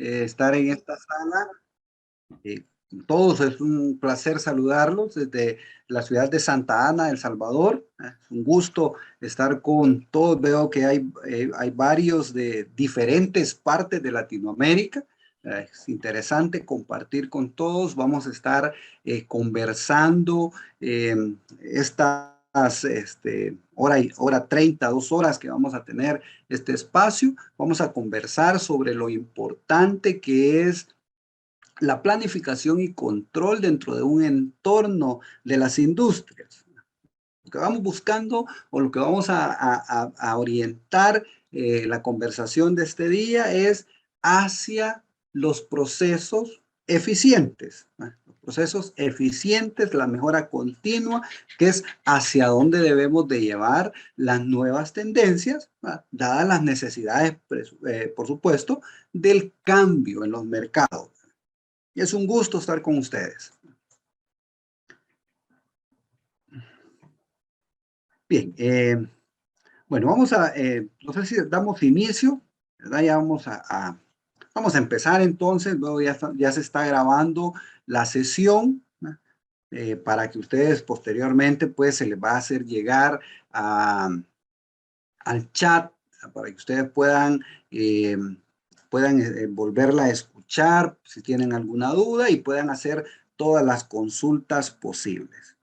estar en esta sala. Todos es un placer saludarlos desde la ciudad de Santa Ana, El Salvador. Es un gusto estar con todos. Veo que hay varios de diferentes partes de Latinoamérica. Es interesante compartir con todos. Vamos a estar conversando estas hora 30, 2 horas que vamos a tener este espacio. Vamos a conversar sobre lo importante que es la planificación y control dentro de un entorno de las industrias. Lo que vamos buscando o lo que vamos a orientar la conversación de este día es hacia los procesos eficientes. Los procesos eficientes, la mejora continua, que es hacia dónde debemos de llevar las nuevas tendencias, dadas las necesidades, por supuesto, del cambio en los mercados. Y es un gusto estar con ustedes. Bien, bueno, no sé si damos inicio, ¿verdad? Ya vamos a empezar entonces. Luego ya se está grabando la sesión, ¿no? Para que ustedes posteriormente, pues, se les va a hacer llegar al chat, para que ustedes puedan volverla a escuchar si tienen alguna duda y puedan hacer todas las consultas posibles.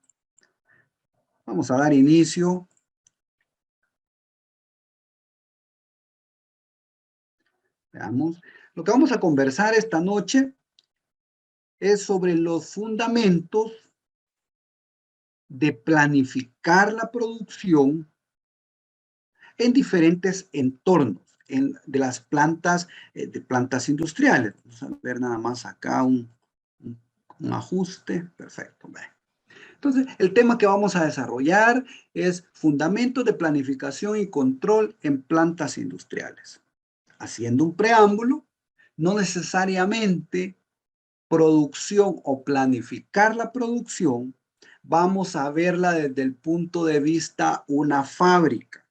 Vamos a dar inicio. Veamos. Lo que vamos a conversar esta noche es sobre los fundamentos de planificar la producción en diferentes entornos de las plantas, de plantas industriales. Vamos a ver nada más acá un ajuste. Perfecto. Entonces, el tema que vamos a desarrollar es fundamentos de planificación y control en plantas industriales. Haciendo un preámbulo, no necesariamente producción o planificar la producción, vamos a verla desde el punto de vista una fábrica.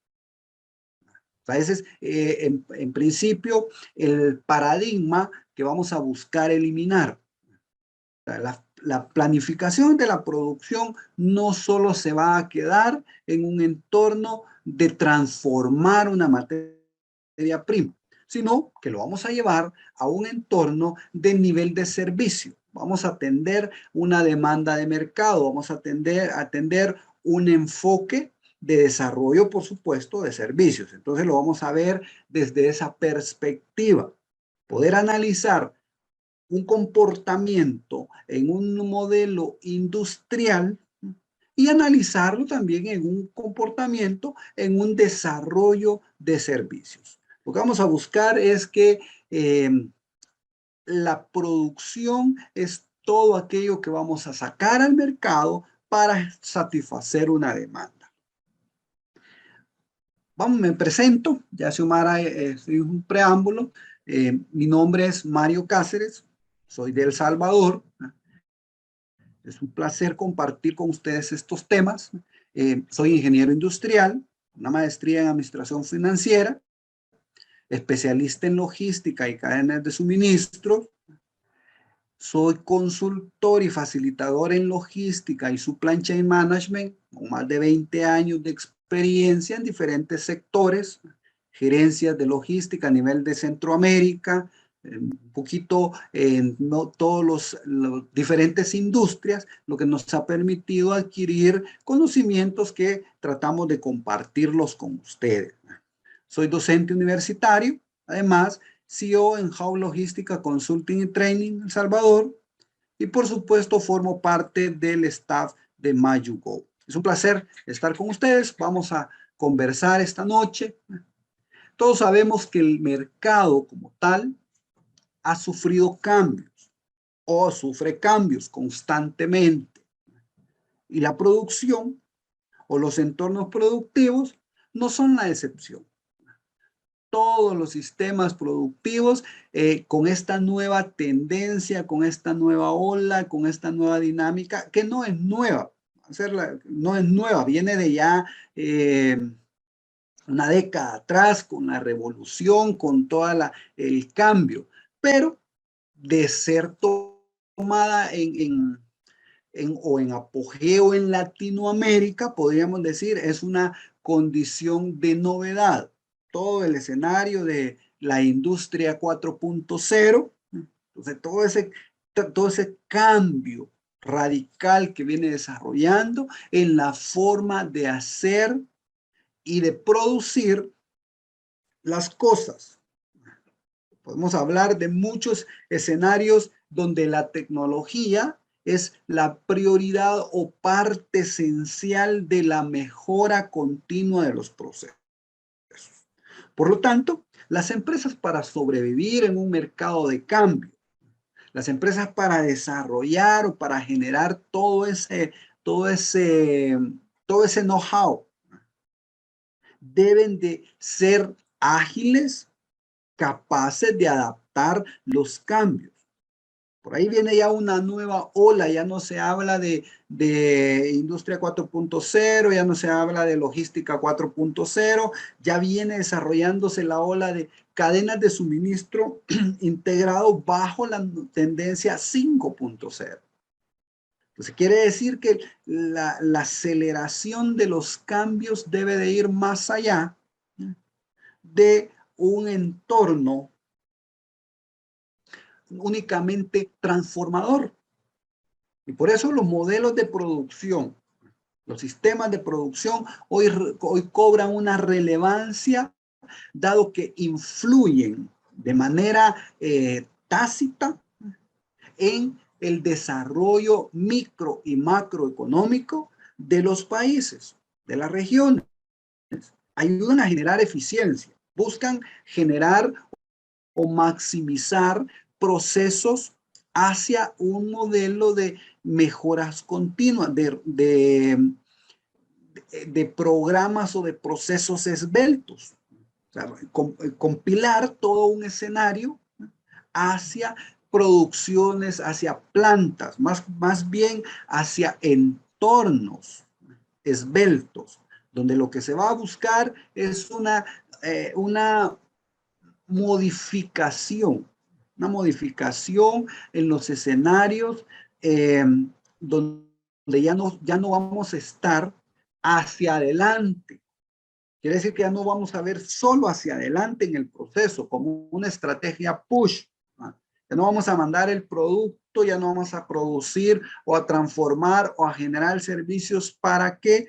O sea, ese es, en principio, el paradigma que vamos a buscar eliminar. O sea, la planificación de la producción no solo se va a quedar en un entorno de transformar una materia prima, sino que lo vamos a llevar a un entorno de nivel de servicio. Vamos a atender una demanda de mercado, vamos a atender un enfoque de desarrollo, por supuesto, de servicios. Entonces lo vamos a ver desde esa perspectiva. Poder analizar un comportamiento en un modelo industrial y analizarlo también en un comportamiento en un desarrollo de servicios. Lo que vamos a buscar es que la producción es todo aquello que vamos a sacar al mercado para satisfacer una demanda. Vamos, me presento, ya Xiomara es un preámbulo. Mi nombre es Mario Cáceres, soy de El Salvador. Es un placer compartir con ustedes estos temas. Soy ingeniero industrial, una maestría en administración financiera, especialista en logística y cadenas de suministro. Soy consultor y facilitador en logística y supply chain management, con más de 20 años de experiencia en diferentes sectores, gerencias de logística a nivel de Centroamérica, un poquito en no todas las diferentes industrias, lo que nos ha permitido adquirir conocimientos que tratamos de compartirlos con ustedes. Soy docente universitario, además CEO en How Logística Consulting y Training El Salvador, y por supuesto formo parte del staff de MayuGo. Es un placer estar con ustedes. Vamos a conversar esta noche. Todos sabemos que el mercado como tal ha sufrido cambios o sufre cambios constantemente. Y la producción o los entornos productivos no son la excepción. Todos los sistemas productivos con esta nueva tendencia, con esta nueva ola, con esta nueva dinámica, que no es nueva, no es nueva, viene de ya una década atrás, con la revolución, con todo el cambio, pero de ser tomada o en apogeo en Latinoamérica, podríamos decir, es una condición de novedad. Todo el escenario de la industria 4.0, entonces todo ese cambio radical que viene desarrollando en la forma de hacer y de producir las cosas. Podemos hablar de muchos escenarios donde la tecnología es la prioridad o parte esencial de la mejora continua de los procesos. Por lo tanto, las empresas para sobrevivir en un mercado de cambio, las empresas para desarrollar o para generar todo ese know-how, deben de ser ágiles, capaces de adaptar los cambios. Por ahí viene ya una nueva ola, ya no se habla de industria 4.0, ya no se habla de logística 4.0, ya viene desarrollándose la ola de cadenas de suministro integrado bajo la tendencia 5.0. Entonces quiere decir que la aceleración de los cambios debe de ir más allá de un entorno únicamente transformador. Y por eso los modelos de producción, los sistemas de producción hoy cobran una relevancia dado que influyen de manera tácita en el desarrollo micro y macroeconómico de los países, de las regiones. Ayudan a generar eficiencia, buscan generar o maximizar procesos hacia un modelo de mejoras continuas, de programas o de procesos esbeltos. O sea, compilar todo un escenario hacia producciones, hacia plantas, más bien hacia entornos esbeltos, donde lo que se va a buscar es una modificación en los escenarios donde ya no vamos a estar hacia adelante. Quiere decir que ya no vamos a ver solo hacia adelante en el proceso, como una estrategia push. Ya no vamos a mandar el producto, ya no vamos a producir o a transformar o a generar servicios para que,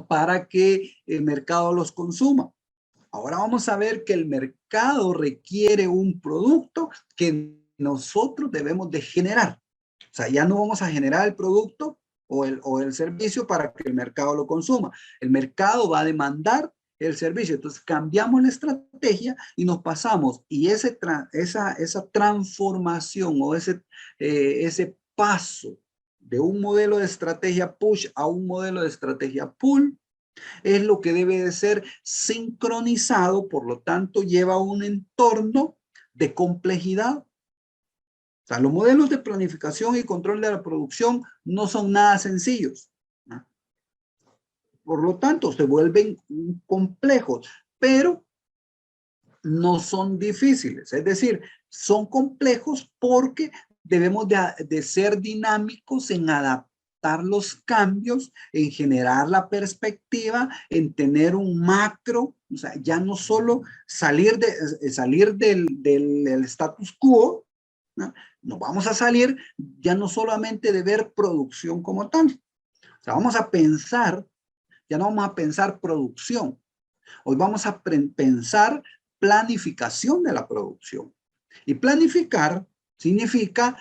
para que el mercado los consuma. Ahora vamos a ver que el mercado requiere un producto que nosotros debemos de generar. O sea, ya no vamos a generar el producto o el servicio para que el mercado lo consuma. El mercado va a demandar el servicio. Entonces cambiamos la estrategia y nos pasamos. Y esa transformación o ese paso de un modelo de estrategia push a un modelo de estrategia pull es lo que debe de ser sincronizado, por lo tanto lleva un entorno de complejidad. O sea, los modelos de planificación y control de la producción no son nada sencillos, ¿no? Por lo tanto, se vuelven complejos, pero no son difíciles. Es decir, son complejos porque debemos de ser dinámicos en adaptar los cambios, en generar la perspectiva, en tener un macro, o sea, ya no solo salir del status quo, ¿no? Nos vamos a salir ya no solamente de ver producción como tal. O sea, vamos a pensar, ya no vamos a pensar producción. Hoy vamos a pensar planificación de la producción. Y planificar significa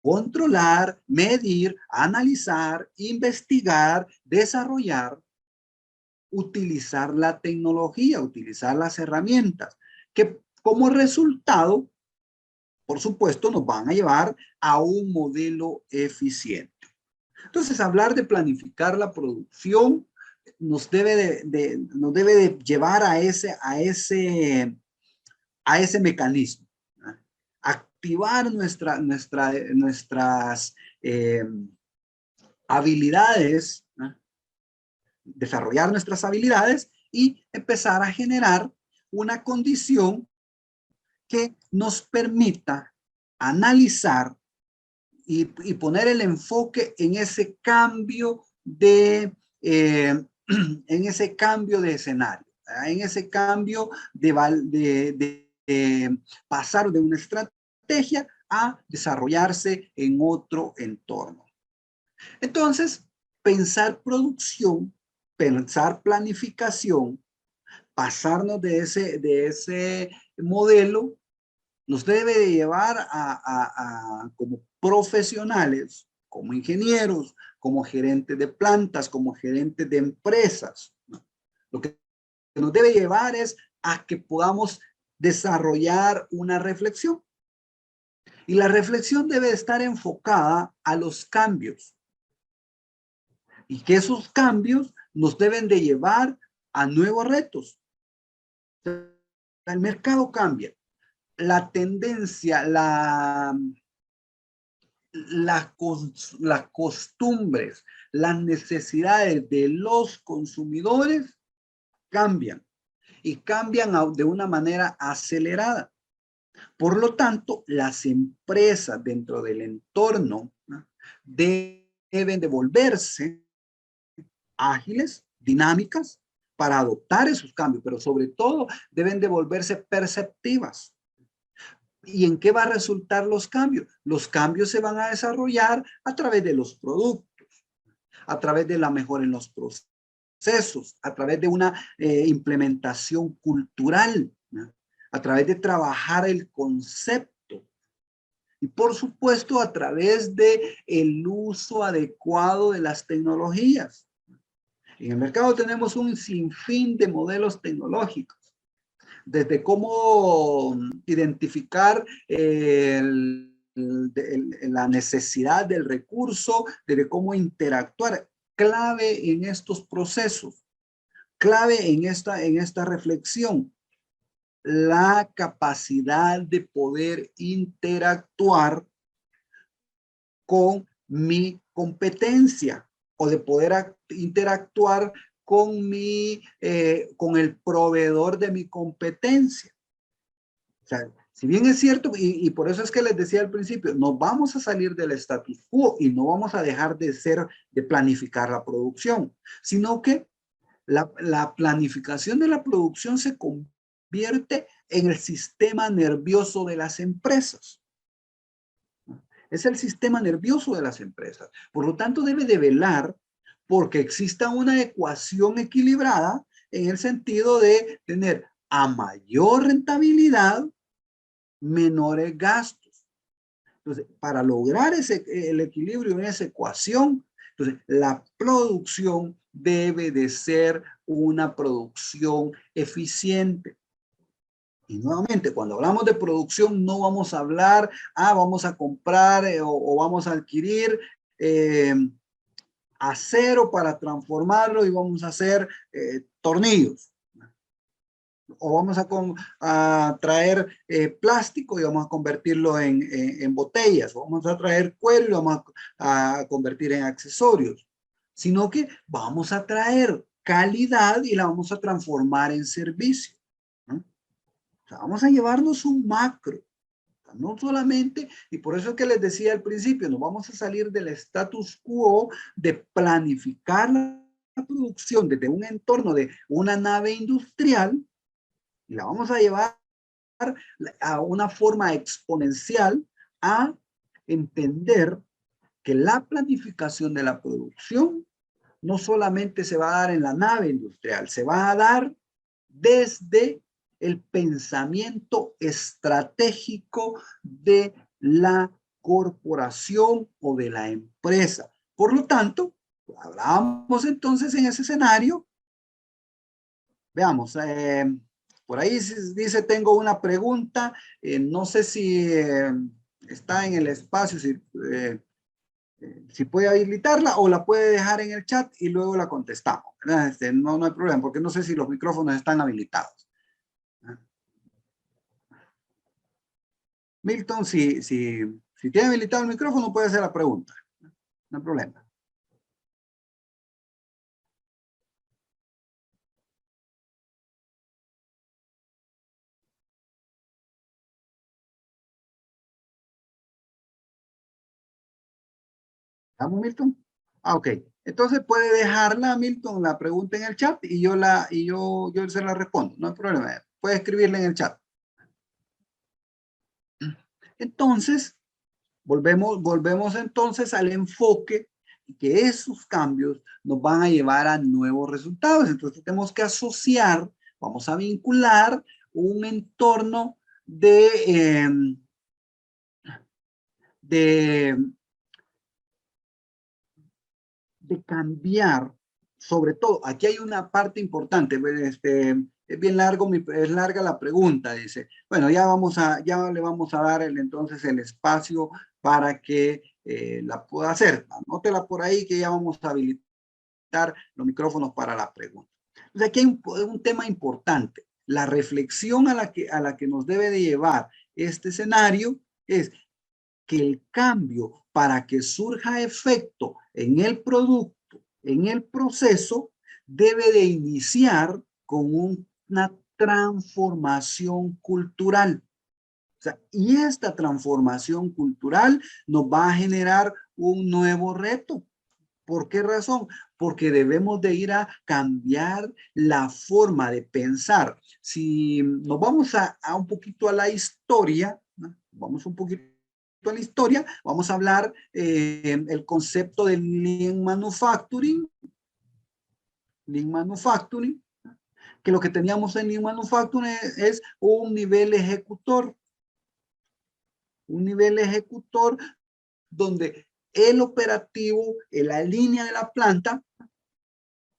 controlar, medir, analizar, investigar, desarrollar, utilizar la tecnología, utilizar las herramientas, que como resultado, por supuesto, nos van a llevar a un modelo eficiente. Entonces, hablar de planificar la producción nos debe de llevar a ese mecanismo, ¿no? Activar nuestras habilidades, ¿no? Desarrollar nuestras habilidades y empezar a generar una condición que nos permita analizar y poner el enfoque en ese cambio de, en ese cambio de escenario, en ese cambio de pasar de una estrategia a desarrollarse en otro entorno. Entonces, pensar producción, pensar planificación, pasarnos de ese modelo, nos debe de llevar como profesionales, como ingenieros, como gerentes de plantas, como gerentes de empresas, ¿no? Lo que nos debe llevar es a que podamos desarrollar una reflexión. Y la reflexión debe estar enfocada a los cambios. Y que esos cambios nos deben de llevar a nuevos retos. El mercado cambia. La tendencia, las costumbres, las necesidades de los consumidores cambian y cambian de una manera acelerada. Por lo tanto, las empresas dentro del entorno, ¿no?, deben de volverse ágiles, dinámicas, para adoptar esos cambios, pero sobre todo deben de volverse perceptivas. ¿Y en qué va a resultar los cambios? Los cambios se van a desarrollar a través de los productos, a través de la mejora en los procesos, a través de una implementación cultural, ¿no?, a través de trabajar el concepto y por supuesto a través de el uso adecuado de las tecnologías. En el mercado tenemos un sinfín de modelos tecnológicos, desde cómo identificar la necesidad del recurso, desde cómo interactuar. Clave en estos procesos, clave en esta reflexión, la capacidad de poder interactuar con mi competencia o de poder interactuar con el proveedor de mi competencia. O sea, si bien es cierto, y por eso es que les decía al principio, no vamos a salir del status quo y no vamos a dejar de planificar la producción, sino que la planificación de la producción se convierte en el sistema nervioso de las empresas. Es el sistema nervioso de las empresas. Por lo tanto, debe de velar porque exista una ecuación equilibrada en el sentido de tener a mayor rentabilidad, menores gastos. Entonces, para lograr el equilibrio en esa ecuación, entonces, la producción debe de ser una producción eficiente. Y nuevamente, cuando hablamos de producción, no vamos a hablar, vamos a comprar o vamos a adquirir acero para transformarlo y vamos a hacer tornillos. O vamos a traer plástico y vamos a convertirlo en botellas. O vamos a traer cuero y lo vamos a convertir en accesorios. Sino que vamos a traer calidad y la vamos a transformar en servicio, ¿no? O sea, vamos a llevarnos un macro. No solamente, y por eso es que les decía al principio, nos vamos a salir del status quo de planificar la producción desde un entorno de una nave industrial y la vamos a llevar a una forma exponencial a entender que la planificación de la producción no solamente se va a dar en la nave industrial, se va a dar desde el pensamiento estratégico de la corporación o de la empresa. Por lo tanto, hablábamos entonces en ese escenario. Veamos, por ahí dice, tengo una pregunta, no sé si está en el espacio, si puede habilitarla o la puede dejar en el chat y luego la contestamos, ¿verdad? No hay problema, porque no sé si los micrófonos están habilitados. Milton, si tiene habilitado el micrófono, puede hacer la pregunta. No hay problema. ¿Vamos, Milton? Ah, ok. Entonces puede dejarla, Milton, la pregunta en el chat y yo se la respondo. No hay problema. Puede escribirla en el chat. Entonces, volvemos entonces al enfoque que esos cambios nos van a llevar a nuevos resultados. Entonces tenemos que asociar, vamos a vincular un entorno de, de cambiar, sobre todo, aquí hay una parte importante, es bien largo, es larga la pregunta, dice, bueno, ya le vamos a dar entonces el espacio para que la pueda hacer. Anótela por ahí que ya vamos a habilitar los micrófonos para la pregunta. Entonces aquí hay un tema importante. La reflexión a la que nos debe de llevar este escenario es que el cambio para que surja efecto en el producto, en el proceso, debe de iniciar con una transformación cultural. O sea, y esta transformación cultural nos va a generar un nuevo reto. ¿Por qué razón? Porque debemos de ir a cambiar la forma de pensar. Si nos vamos a un poquito a la historia, ¿no? Vamos un poquito a la historia, vamos a hablar el concepto del Lean Manufacturing, que lo que teníamos en Lean Manufacturing es un nivel ejecutor donde el operativo en la línea de la planta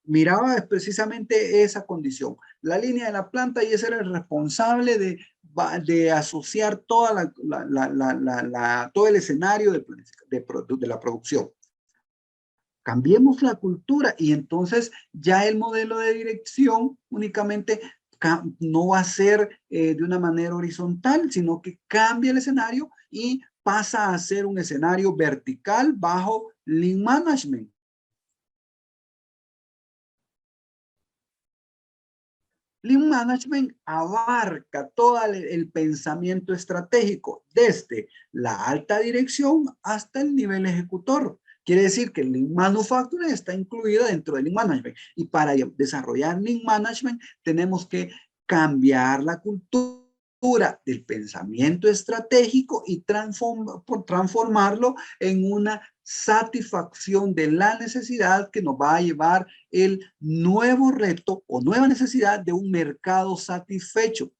miraba precisamente esa condición. La línea de la planta y ese era el responsable de asociar todo el escenario de la producción. Cambiemos la cultura y entonces ya el modelo de dirección únicamente no va a ser de una manera horizontal, sino que cambia el escenario y pasa a ser un escenario vertical bajo Lean Management. Lean Management abarca todo el pensamiento estratégico, desde la alta dirección hasta el nivel ejecutor. Quiere decir que el Lean Manufacturing está incluido dentro del Lean Management. Y para desarrollar Lean Management tenemos que cambiar la cultura del pensamiento estratégico y transformarlo en una satisfacción de la necesidad que nos va a llevar el nuevo reto o nueva necesidad de un mercado satisfecho.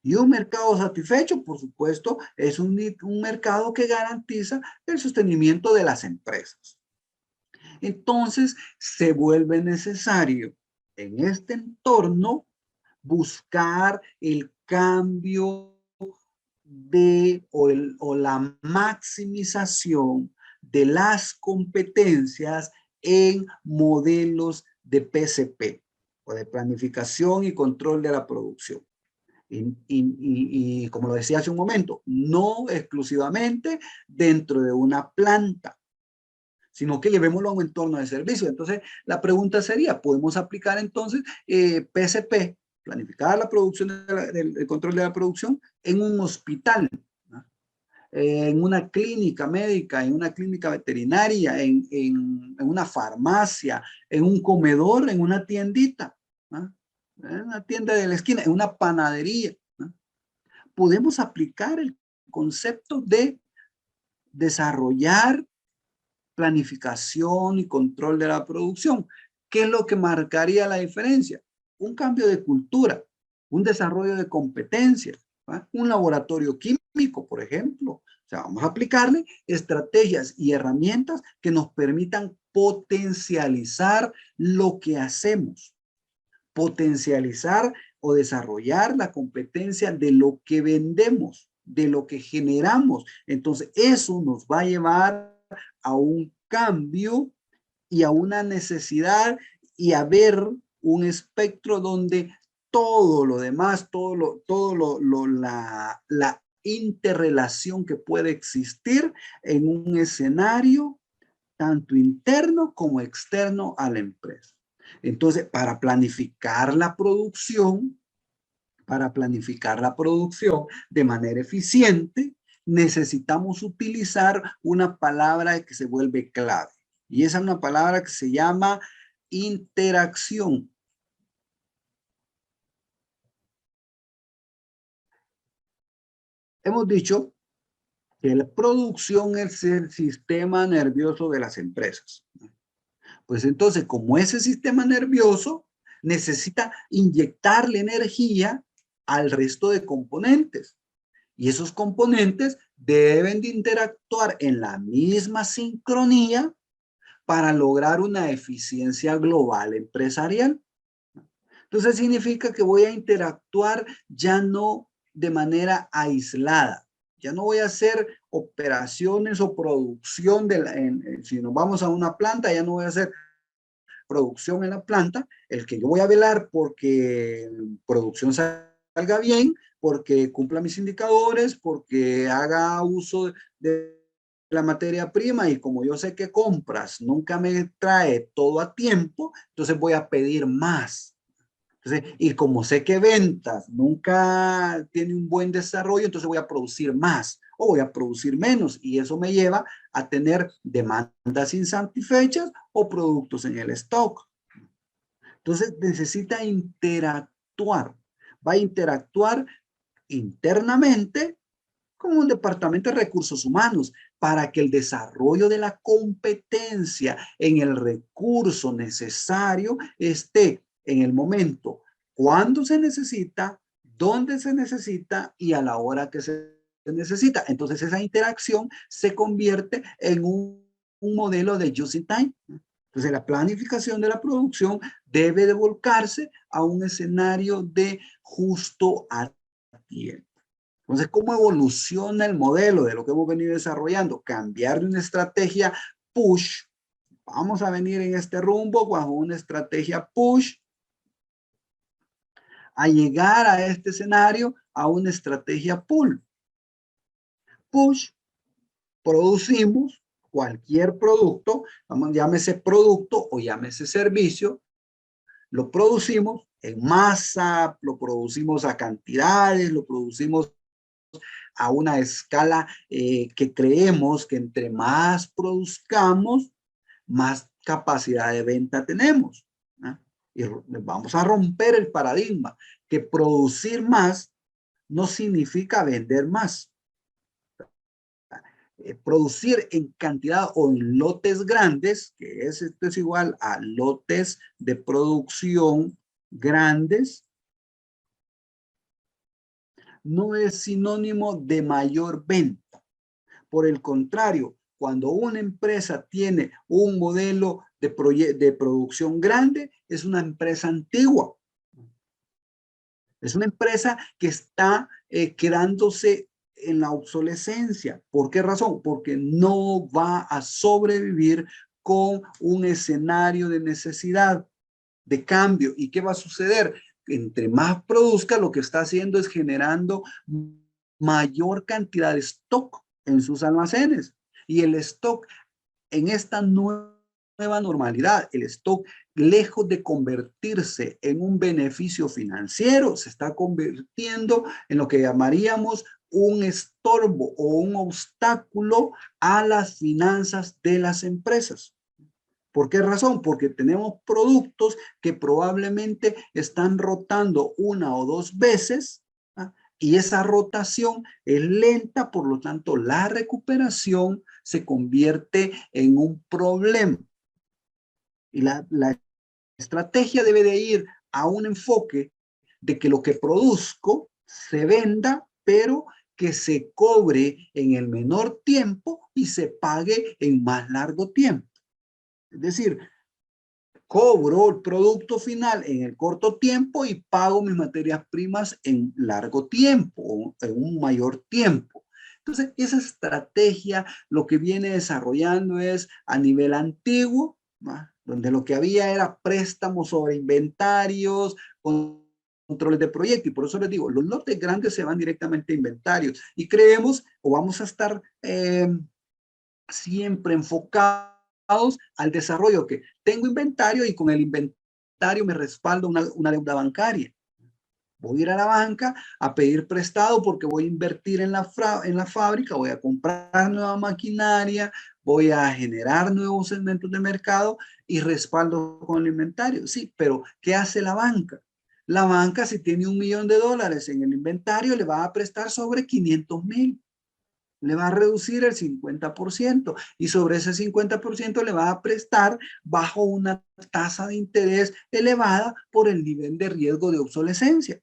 Y un mercado satisfecho, por supuesto, es un mercado que garantiza el sostenimiento de las empresas. Entonces, se vuelve necesario en este entorno buscar el cambio o la maximización de las competencias en modelos de PCP o de planificación y control de la producción. Y como lo decía hace un momento, no exclusivamente dentro de una planta, sino que llevémoslo a un entorno de servicio. Entonces, la pregunta sería, ¿podemos aplicar entonces PCP, planificar la producción, el control de la producción en un hospital, ¿no? En una clínica médica, en una clínica veterinaria, en una farmacia, en un comedor, en una tiendita, ¿no? En una tienda de la esquina, en una panadería, ¿no? Podemos aplicar el concepto de desarrollar planificación y control de la producción. ¿Qué es lo que marcaría la diferencia? Un cambio de cultura, un desarrollo de competencias, ¿va? Un laboratorio químico, por ejemplo. O sea, vamos a aplicarle estrategias y herramientas que nos permitan potencializar lo que hacemos, potencializar o desarrollar la competencia de lo que vendemos, de lo que generamos. Entonces, eso nos va a llevar a un cambio y a una necesidad y a ver un espectro donde todo lo demás, la interrelación que puede existir en un escenario tanto interno como externo a la empresa. Entonces, para planificar la producción de manera eficiente, necesitamos utilizar una palabra que se vuelve clave. Y esa es una palabra que se llama interacción. Hemos dicho que la producción es el sistema nervioso de las empresas. Pues entonces, como ese sistema nervioso necesita inyectarle energía al resto de componentes. Y esos componentes deben de interactuar en la misma sincronía para lograr una eficiencia global empresarial. Entonces significa que voy a interactuar ya no de manera aislada. Ya no voy a hacer operaciones o producción, si nos vamos a una planta, ya no voy a hacer producción en la planta, el que yo voy a velar porque producción salga bien, porque cumpla mis indicadores, porque haga uso de la materia prima y como yo sé que compras nunca me trae todo a tiempo, entonces voy a pedir más. Entonces, y como sé que ventas nunca tiene un buen desarrollo, entonces voy a producir más o voy a producir menos y eso me lleva a tener demandas insatisfechas o productos en el stock. Entonces necesita interactuar. Va a interactuar internamente con un departamento de recursos humanos para que el desarrollo de la competencia en el recurso necesario esté en el momento cuando se necesita, dónde se necesita y a la hora que se necesita. Entonces esa interacción se convierte en un modelo de just in time. Entonces la planificación de la producción debe de volcarse a un escenario de justo a tiempo. Entonces, ¿cómo evoluciona el modelo de lo que hemos venido desarrollando? Cambiar de una estrategia push. Vamos a venir en este rumbo bajo una estrategia push a llegar a este escenario a una estrategia pull. Push, producimos cualquier producto, llámese producto o llámese servicio, lo producimos en masa, lo producimos a cantidades, lo producimos a una escala que creemos que entre más produzcamos, más capacidad de venta tenemos. ¿No? Y vamos a romper el paradigma que producir más no significa vender más. Producir en cantidad o en lotes grandes, que esto es igual a lotes de producción grandes, no es sinónimo de mayor venta. Por el contrario, cuando una empresa tiene un modelo de producción grande, es una empresa antigua. Es una empresa que está quedándose en la obsolescencia. ¿Por qué razón? Porque no va a sobrevivir con un escenario de necesidad, de cambio. ¿Y qué va a suceder? Entre más produzca, lo que está haciendo es generando mayor cantidad de stock en sus almacenes. Y el stock en esta nueva normalidad, el stock, lejos de convertirse en un beneficio financiero, se está convirtiendo en lo que llamaríamos un estorbo o un obstáculo a las finanzas de las empresas. ¿Por qué razón? Porque tenemos productos que probablemente están rotando una o dos veces, ¿ah? Y esa rotación es lenta, por lo tanto la recuperación se convierte en un problema. Y la estrategia debe de ir a un enfoque de que lo que produzco se venda, pero que se cobre en el menor tiempo y se pague en más largo tiempo. Es decir, cobro el producto final en el corto tiempo y pago mis materias primas en largo tiempo, en un mayor tiempo. Entonces, esa estrategia lo que viene desarrollando es a nivel antiguo, ¿va? Donde lo que había era préstamos sobre inventarios, controles de proyecto. Y por eso les digo, los lotes grandes se van directamente a inventarios. Y creemos o vamos a estar siempre enfocados al desarrollo, que tengo inventario y con el inventario me respaldo una deuda bancaria. Voy a ir a la banca a pedir prestado porque voy a invertir en la fábrica, voy a comprar nueva maquinaria, voy a generar nuevos segmentos de mercado y respaldo con el inventario. Sí, pero ¿qué hace la banca? La banca, si tiene $1.000.000 en el inventario, le va a prestar sobre 500.000. Le va a reducir el 50% y sobre ese 50% le va a prestar bajo una tasa de interés elevada por el nivel de riesgo de obsolescencia.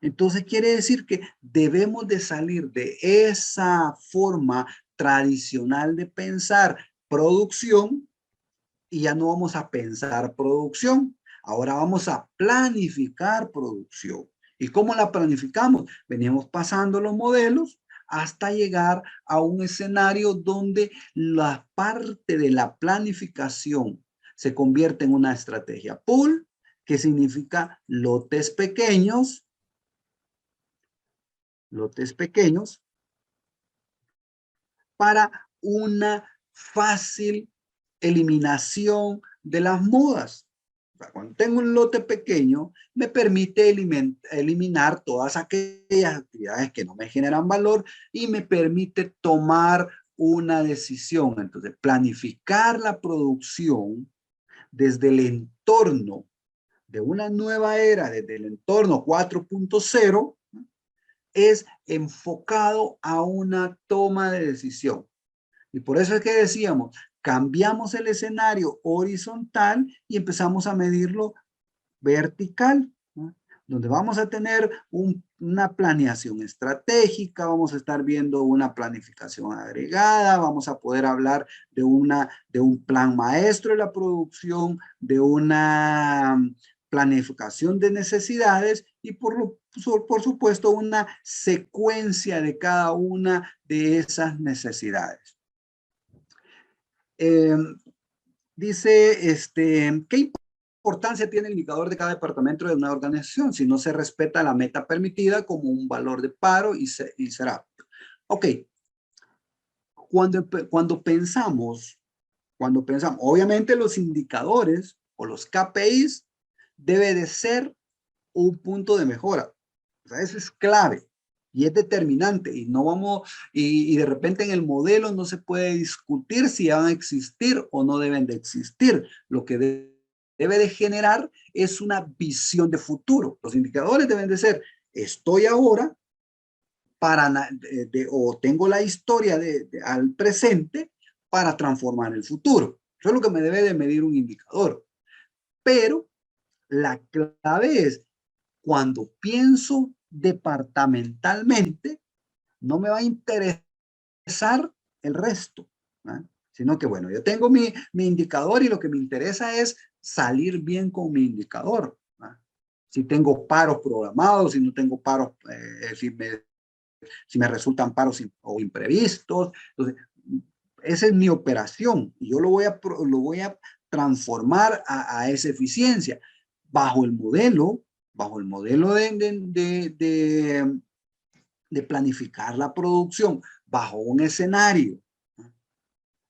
Entonces quiere decir que debemos de salir de esa forma tradicional de pensar producción y ya no vamos a pensar producción. Ahora vamos a planificar producción. ¿Y cómo la planificamos? Venimos pasando los modelos hasta llegar a un escenario donde la parte de la planificación se convierte en una estrategia pool, que significa lotes pequeños para una fácil eliminación de las mudas. O sea, cuando tengo un lote pequeño, me permite eliminar todas aquellas actividades que no me generan valor y me permite tomar una decisión. Entonces, planificar la producción desde el entorno de una nueva era, desde el entorno 4.0, es enfocado a una toma de decisión. Y por eso es que decíamos, cambiamos el escenario horizontal y empezamos a medirlo vertical, ¿no? Donde vamos a tener una planeación estratégica, vamos a estar viendo una planificación agregada, vamos a poder hablar de un plan maestro de la producción, de una planificación de necesidades y por supuesto una secuencia de cada una de esas necesidades. Dice, ¿qué importancia tiene el indicador de cada departamento de una organización si no se respeta la meta permitida como un valor de paro y será? Ok, cuando pensamos, obviamente los indicadores o los KPIs debe de ser un punto de mejora. O sea, eso es clave y es determinante y no vamos, y de repente en el modelo no se puede discutir si van a existir o no deben de existir. Lo que debe de generar es una visión de futuro. Los indicadores deben de ser, estoy ahora o tengo la historia al presente para transformar el futuro. Eso es lo que me debe de medir un indicador. Pero la clave es, cuando pienso departamentalmente, no me va a interesar el resto, ¿no? Sino que, bueno, yo tengo mi indicador y lo que me interesa es salir bien con mi indicador, ¿no? Si tengo paros programados, si no tengo paros, si me resultan paros o imprevistos. Entonces, esa es mi operación y yo lo voy a transformar a esa eficiencia bajo el modelo de planificar la producción, bajo un escenario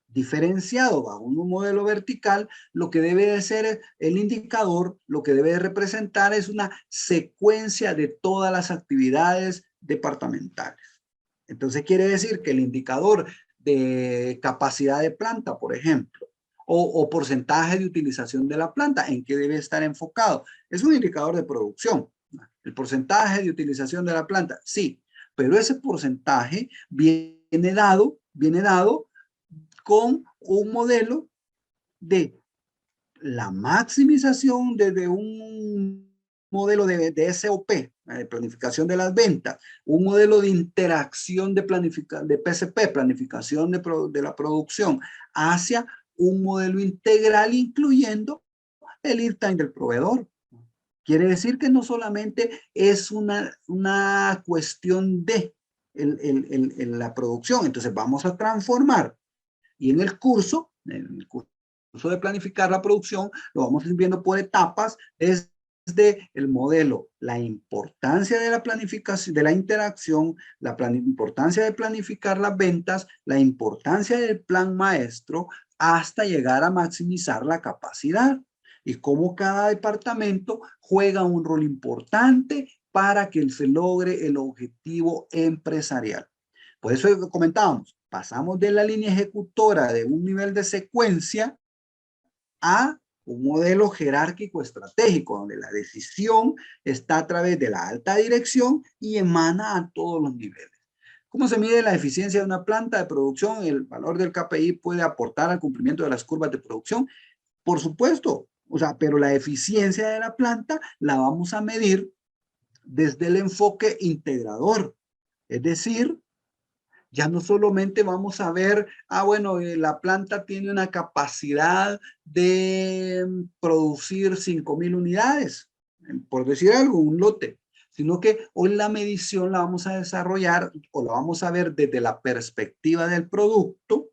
diferenciado, bajo un modelo vertical. Lo que debe de ser el indicador, lo que debe de representar es una secuencia de todas las actividades departamentales. Entonces quiere decir que el indicador de capacidad de planta, por ejemplo, o porcentaje de utilización de la planta, ¿en qué debe estar enfocado? Es un indicador de producción. El porcentaje de utilización de la planta, sí, pero ese porcentaje viene dado con un modelo de la maximización desde un modelo de SOP, de planificación de las ventas, un modelo de interacción de PCP, planificación de la producción, hacia un modelo integral incluyendo el lead time del proveedor. Quiere decir que no solamente es una cuestión de la producción, entonces vamos a transformar. Y en el curso de planificar la producción, lo vamos a ir viendo por etapas, desde el modelo, la importancia de la planificación, de la interacción, la importancia de planificar las ventas, la importancia del plan maestro, hasta llegar a maximizar la capacidad. y cómo cada departamento juega un rol importante para que se logre el objetivo empresarial. Por eso comentábamos, pasamos de la línea ejecutora de un nivel de secuencia a un modelo jerárquico estratégico, donde la decisión está a través de la alta dirección y emana a todos los niveles. ¿Cómo se mide la eficiencia de una planta de producción? El valor del KPI puede aportar al cumplimiento de las curvas de producción. Por supuesto, o sea, pero la eficiencia de la planta la vamos a medir desde el enfoque integrador. Es decir, ya no solamente vamos a ver, bueno, la planta tiene una capacidad de producir 5,000 unidades, por decir algo, un lote, sino que hoy la medición la vamos a desarrollar o la vamos a ver desde la perspectiva del producto.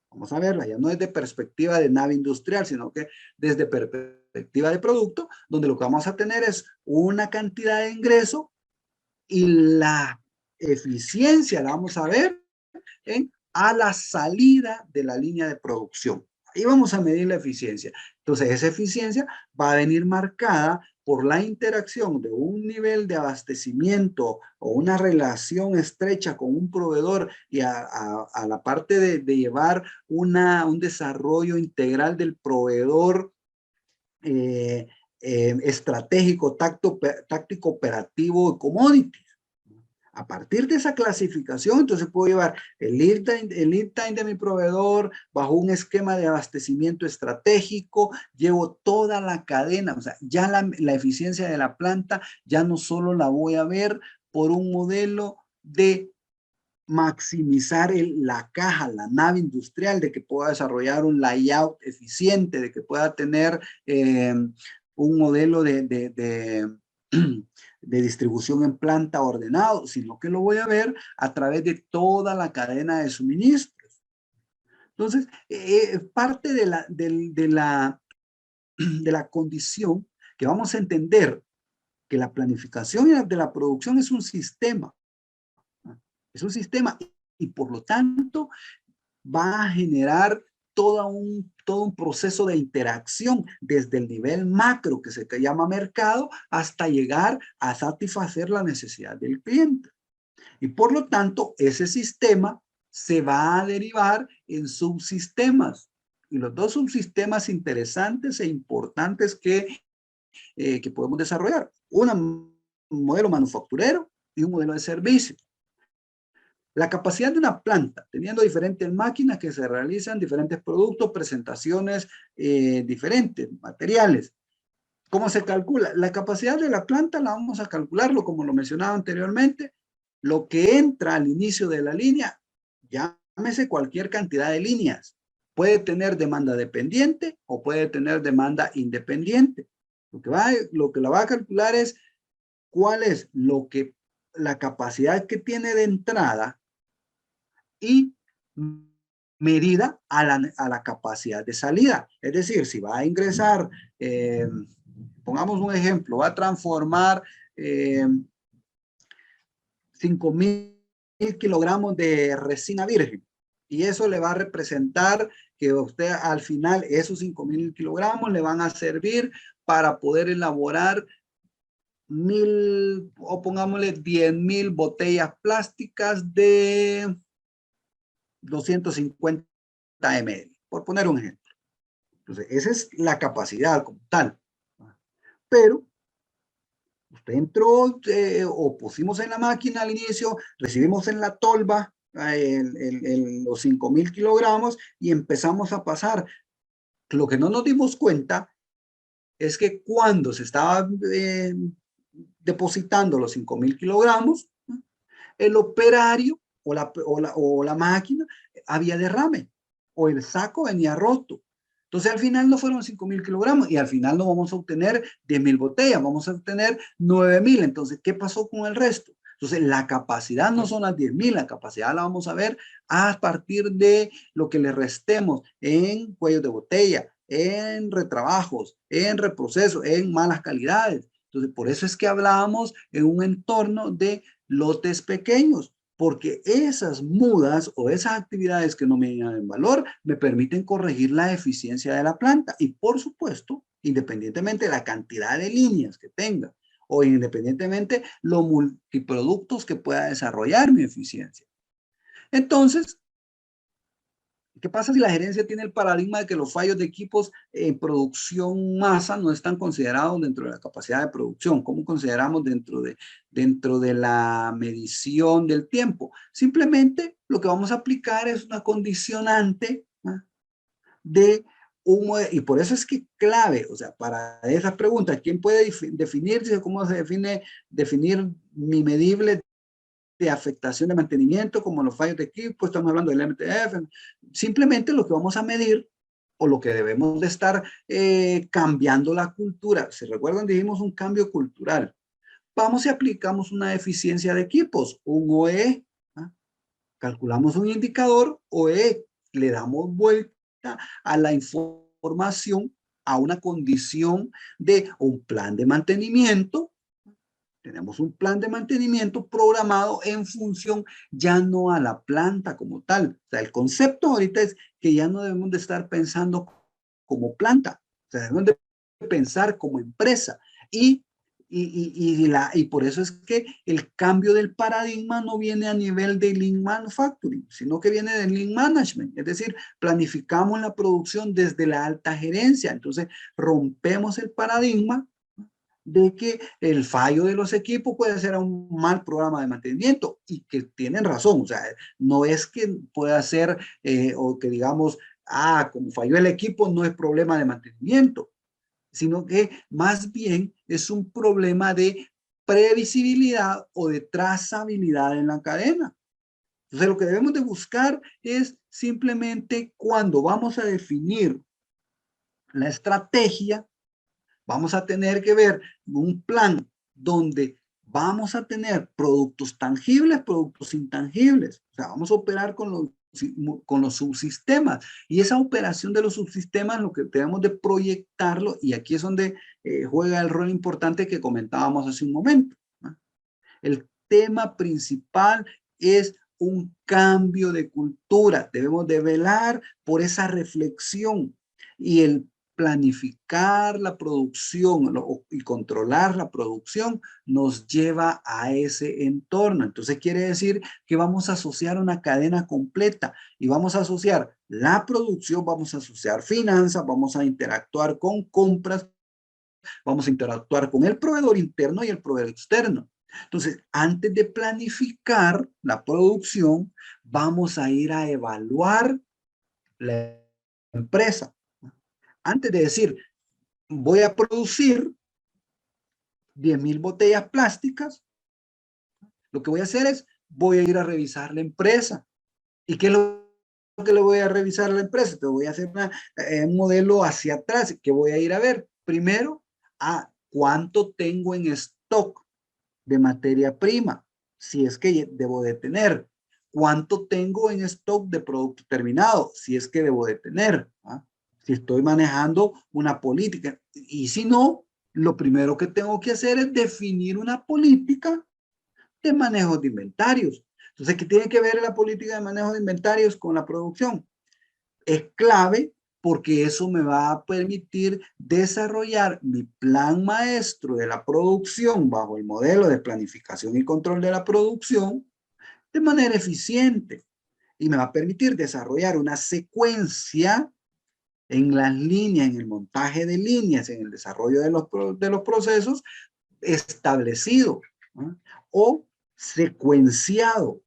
Vamos a verla ya no desde perspectiva de nave industrial, sino que desde perspectiva de producto, donde lo que vamos a tener es una cantidad de ingreso y la eficiencia la vamos a ver a la salida de la línea de producción. Ahí vamos a medir la eficiencia. Entonces, esa eficiencia va a venir marcada por la interacción de un nivel de abastecimiento o una relación estrecha con un proveedor y a la parte de llevar un desarrollo integral del proveedor estratégico, táctico, operativo, commodities. A partir de esa clasificación, entonces puedo llevar el lead time de mi proveedor bajo un esquema de abastecimiento estratégico, llevo toda la cadena, o sea, ya la eficiencia de la planta ya no solo la voy a ver por un modelo de maximizar la caja, la nave industrial, de que pueda desarrollar un layout eficiente, de que pueda tener un modelo de distribución en planta ordenado, sino que lo voy a ver a través de toda la cadena de suministros. Entonces, parte de la condición que vamos a entender que la planificación de la producción es un sistema. Es un sistema y por lo tanto va a generar todo un proceso de interacción desde el nivel macro que se llama mercado hasta llegar a satisfacer la necesidad del cliente. Y por lo tanto, ese sistema se va a derivar en subsistemas. Y los dos subsistemas interesantes e importantes que podemos desarrollar. Un modelo manufacturero y un modelo de servicio. La capacidad de una planta, teniendo diferentes máquinas que se realizan diferentes productos, presentaciones diferentes, materiales. ¿Cómo se calcula? La capacidad de la planta la vamos a calcularlo, como lo mencionaba anteriormente, lo que entra al inicio de la línea, llámese cualquier cantidad de líneas. Puede tener demanda dependiente o puede tener demanda independiente. Lo que la va a calcular es cuál es la capacidad que tiene de entrada y medida a la capacidad de salida. Es decir, si va a ingresar, pongamos un ejemplo, va a transformar 5,000 kilogramos de resina virgen y eso le va a representar que usted al final esos 5,000 kilogramos le van a servir para poder elaborar 1,000 o pongámosle 10,000 botellas plásticas de 250 ml, por poner un ejemplo. Entonces, esa es la capacidad como tal. Pero usted entró o pusimos en la máquina al inicio, recibimos en la tolva los 5,000 kilogramos y empezamos a pasar. Lo que no nos dimos cuenta es que cuando se estaba depositando los 5,000 kilogramos, el operario o la máquina había derrame o el saco venía roto. Entonces al final no fueron 5,000 kilogramos y al final no vamos a obtener 10,000 botellas, vamos a obtener 9,000. Entonces, ¿qué pasó con el resto? Entonces la capacidad no son las 10,000, la capacidad la vamos a ver a partir de lo que le restemos en cuellos de botella, en retrabajos, en reprocesos, en malas calidades. Entonces, por eso es que hablábamos en un entorno de lotes pequeños, porque esas mudas o esas actividades que no me dan valor me permiten corregir la eficiencia de la planta y, por supuesto, independientemente de la cantidad de líneas que tenga, o independientemente los multiproductos que pueda desarrollar mi eficiencia. Entonces, ¿qué pasa si la gerencia tiene el paradigma de que los fallos de equipos en producción masa no están considerados dentro de la capacidad de producción? ¿Cómo consideramos dentro de la medición del tiempo? Simplemente lo que vamos a aplicar es una condicionante, ¿no?, de y por eso es que clave, o sea, para esas preguntas, ¿quién puede definirse? ¿Cómo se definir mi medible de afectación de mantenimiento, como los fallos de equipo? Estamos hablando del MTF. Simplemente lo que vamos a medir, o lo que debemos de estar cambiando la cultura. Si recuerdan, dijimos un cambio cultural. Vamos y aplicamos una eficiencia de equipos, un OE. ¿Ah? Calculamos un indicador OE, le damos vuelta a la información, a una condición de un plan de mantenimiento. Tenemos un plan de mantenimiento programado en función ya no a la planta como tal. O sea, el concepto ahorita es que ya no debemos de estar pensando como planta, o sea, debemos de pensar como empresa. Y por eso es que el cambio del paradigma no viene a nivel de Lean Manufacturing, sino que viene de Lean Management. Es decir, planificamos la producción desde la alta gerencia. Entonces, rompemos el paradigma de que el fallo de los equipos puede ser un mal programa de mantenimiento, y que tienen razón. O sea, no es que pueda ser o que digamos, como falló el equipo no es problema de mantenimiento, sino que más bien es un problema de previsibilidad o de trazabilidad en la cadena. Entonces, lo que debemos de buscar es simplemente, cuando vamos a definir la estrategia, vamos a tener que ver un plan donde vamos a tener productos tangibles, productos intangibles. O sea, vamos a operar con los subsistemas. Y esa operación de los subsistemas, lo que tenemos de proyectarlo, y aquí es donde juega el rol importante que comentábamos hace un momento, ¿no? El tema principal es un cambio de cultura. Debemos de velar por esa reflexión, y el planificar la producción y controlar la producción nos lleva a ese entorno. Entonces quiere decir que vamos a asociar una cadena completa, y vamos a asociar la producción, vamos a asociar finanzas, vamos a interactuar con compras, vamos a interactuar con el proveedor interno y el proveedor externo. Entonces, antes de planificar la producción, vamos a ir a evaluar la empresa. Antes de decir, voy a producir 10,000 botellas plásticas, lo que voy a hacer es, voy a ir a revisar la empresa. ¿Y qué es lo que le voy a revisar a la empresa? Te voy a hacer un modelo hacia atrás, que voy a ir a ver. Primero, cuánto tengo en stock de materia prima, si es que debo de tener. Cuánto tengo en stock de producto terminado, si es que debo de tener. Si estoy manejando una política. Y si no, lo primero que tengo que hacer es definir una política de manejo de inventarios. Entonces, ¿qué tiene que ver la política de manejo de inventarios con la producción? Es clave, porque eso me va a permitir desarrollar mi plan maestro de la producción bajo el modelo de planificación y control de la producción de manera eficiente, y me va a permitir desarrollar una secuencia en las líneas, en el montaje de líneas, en el desarrollo de los procesos establecido, ¿no?, o secuenciado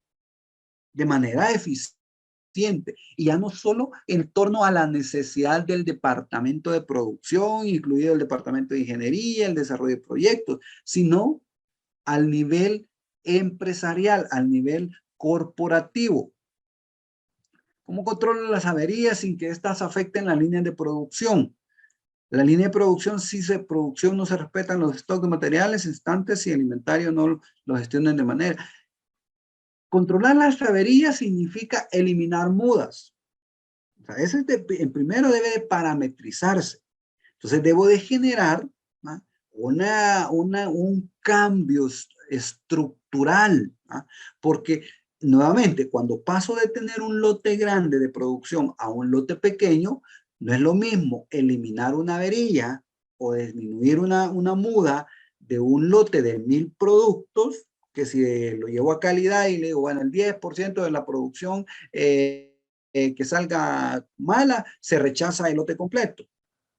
de manera eficiente, y ya no solo en torno a la necesidad del departamento de producción, incluido el departamento de ingeniería, el desarrollo de proyectos, sino al nivel empresarial, al nivel corporativo. ¿Cómo controlo las averías sin que éstas afecten la línea de producción? La línea de producción, si producción no se respetan los stocks de materiales, instantes y el inventario no lo gestionan de manera. Controlar las averías significa eliminar mudas. O sea, ese en primero debe de parametrizarse. Entonces debo de generar, ¿no?, un cambio estructural, ¿no?, porque nuevamente, cuando paso de tener un lote grande de producción a un lote pequeño, no es lo mismo eliminar una avería o disminuir una muda de un lote de 1000 productos, que si lo llevo a calidad y le digo, bueno, el 10% de la producción que salga mala, se rechaza el lote completo.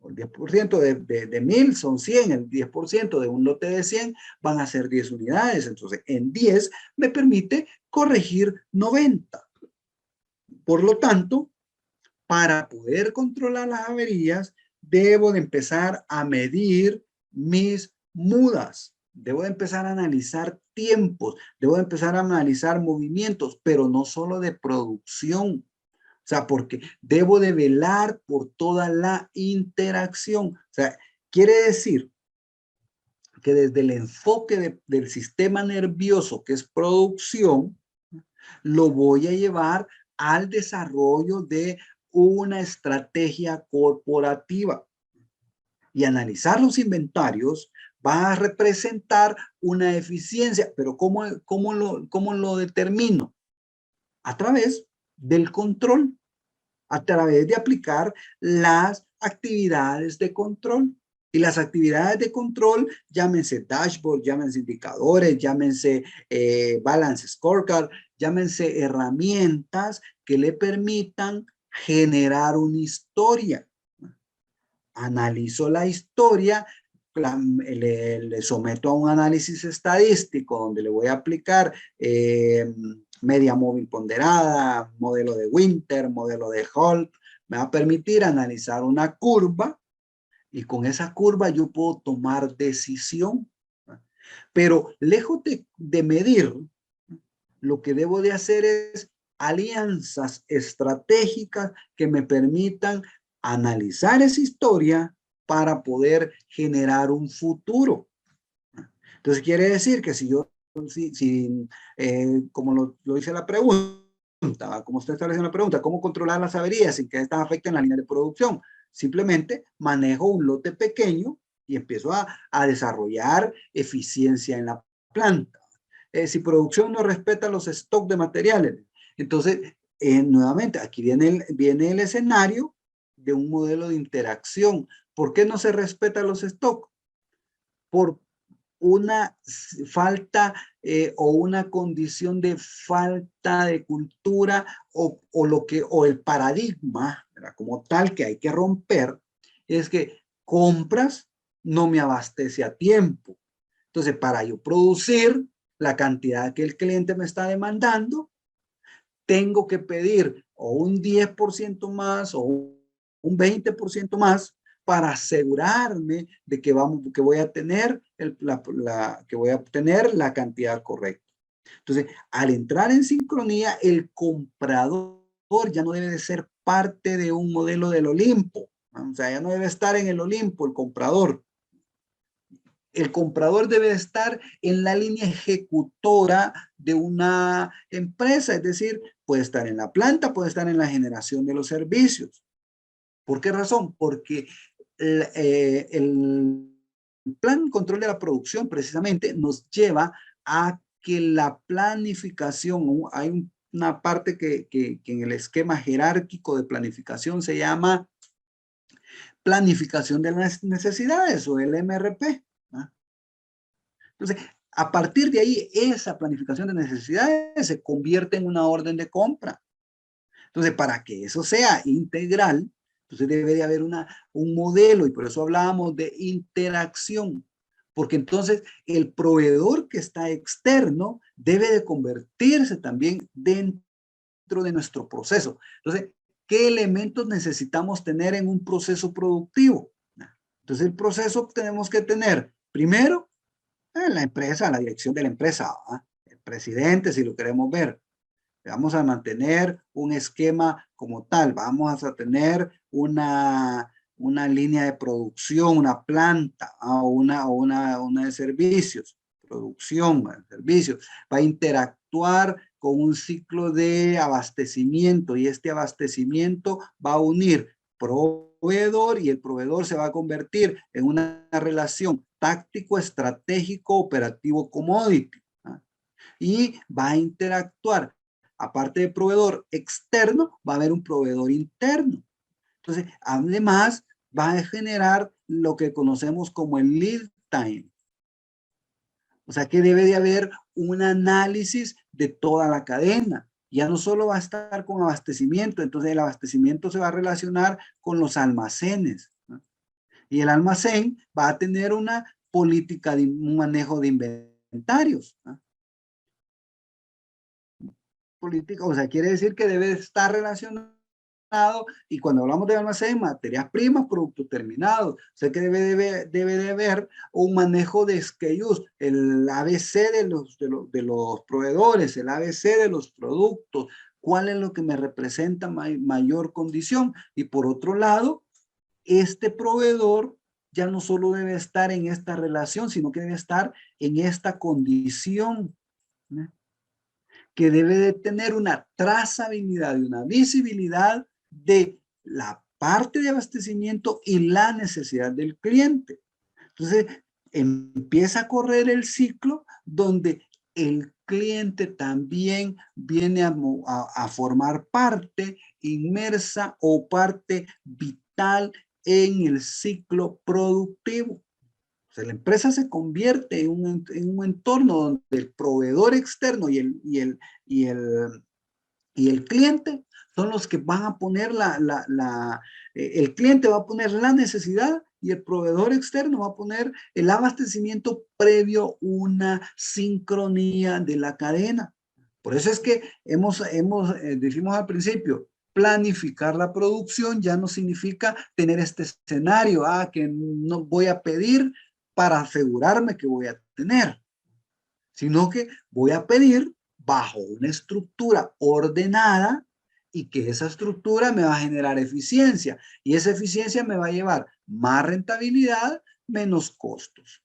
El 10% de 1000 son 100, el 10% de un lote de 100 van a ser 10 unidades. Entonces, en 10 me permite corregir 90. Por lo tanto, para poder controlar las averías, debo de empezar a medir mis mudas. Debo de empezar a analizar tiempos, debo de empezar a analizar movimientos, pero no solo de producción. O sea, porque debo de velar por toda la interacción. O sea, quiere decir que desde el enfoque del sistema nervioso, que es producción, lo voy a llevar al desarrollo de una estrategia corporativa. Y analizar los inventarios va a representar una eficiencia, pero ¿cómo lo determino? A través del control, a través de aplicar las actividades de control. Y las actividades de control, llámense dashboard, llámense indicadores, llámense balance scorecard, llámense herramientas que le permitan generar una historia. Analizo la historia, le someto a un análisis estadístico donde le voy a aplicar media móvil ponderada, modelo de Winter, modelo de Holt. Me va a permitir analizar una curva y con esa curva yo puedo tomar decisión. Pero lejos de medir, lo que debo de hacer es alianzas estratégicas que me permitan analizar esa historia para poder generar un futuro. Entonces quiere decir que si yo, como lo dice la pregunta, como usted establece en la pregunta, ¿cómo controlar las averías sin que estas afecten la línea de producción? Simplemente manejo un lote pequeño y empiezo a desarrollar eficiencia en la planta. Si producción no respeta los stocks de materiales, entonces, nuevamente, aquí viene el escenario de un modelo de interacción. ¿Por qué no se respetan los stocks? Por una falta o una condición de falta de cultura o el paradigma, ¿verdad?, como tal que hay que romper, es que compras no me abastece a tiempo. Entonces, para yo producir la cantidad que el cliente me está demandando, tengo que pedir o un 10% más o un 20% más para asegurarme de que voy a tener la cantidad correcta. Entonces, al entrar en sincronía, el comprador ya no debe de ser parte de un modelo del Olimpo. O sea, ya no debe estar en el Olimpo el comprador. El comprador debe estar en la línea ejecutora de una empresa, es decir, puede estar en la planta, puede estar en la generación de los servicios. ¿Por qué razón? Porque el plan de control de la producción precisamente nos lleva a que la planificación, hay una parte que en el esquema jerárquico de planificación se llama planificación de las necesidades o el MRP. Entonces, a partir de ahí, esa planificación de necesidades se convierte en una orden de compra. Entonces, para que eso sea integral, entonces debe de haber un modelo, y por eso hablábamos de interacción, porque entonces el proveedor que está externo debe de convertirse también dentro de nuestro proceso. Entonces, ¿qué elementos necesitamos tener en un proceso productivo? Entonces, el proceso tenemos que tener, primero, la empresa, la dirección de la empresa, ¿verdad?, el presidente, si lo queremos ver. Vamos a mantener un esquema como tal, vamos a tener una línea de producción, una planta, o una de servicios, producción, servicios. Va a interactuar con un ciclo de abastecimiento y este abastecimiento va a unir proveedor y el proveedor se va a convertir en una relación táctico, estratégico, operativo, commodity. Y va a interactuar. Aparte de proveedor externo, va a haber un proveedor interno. Entonces, además, va a generar lo que conocemos como el lead time. O sea que debe de haber un análisis de toda la cadena. Ya no solo va a estar con abastecimiento, entonces el abastecimiento se va a relacionar con los almacenes, ¿no? Y el almacén va a tener una política de un manejo de inventarios, ¿no? Política, o sea, quiere decir que debe estar relacionado, y cuando hablamos de almacén, materias primas, productos terminados, o sea que debe de haber un manejo de SKUs, el ABC de los proveedores, el ABC de los productos, cuál es lo que me representa mayor condición, y por otro lado, este proveedor ya no solo debe estar en esta relación, sino que debe estar en esta condición, ¿no? Que debe de tener una trazabilidad y una visibilidad de la parte de abastecimiento y la necesidad del cliente. Entonces, empieza a correr el ciclo donde el cliente también viene a formar parte inmersa o parte vital en el ciclo productivo. O sea, la empresa se convierte en un entorno donde el proveedor externo y el cliente son los que van a poner el cliente va a poner la necesidad y el proveedor externo va a poner el abastecimiento previo, una sincronía de la cadena. Por eso es que dijimos al principio, planificar la producción ya no significa tener este escenario, que no voy a pedir para asegurarme que voy a tener, sino que voy a pedir bajo una estructura ordenada y que esa estructura me va a generar eficiencia y esa eficiencia me va a llevar más rentabilidad, menos costos.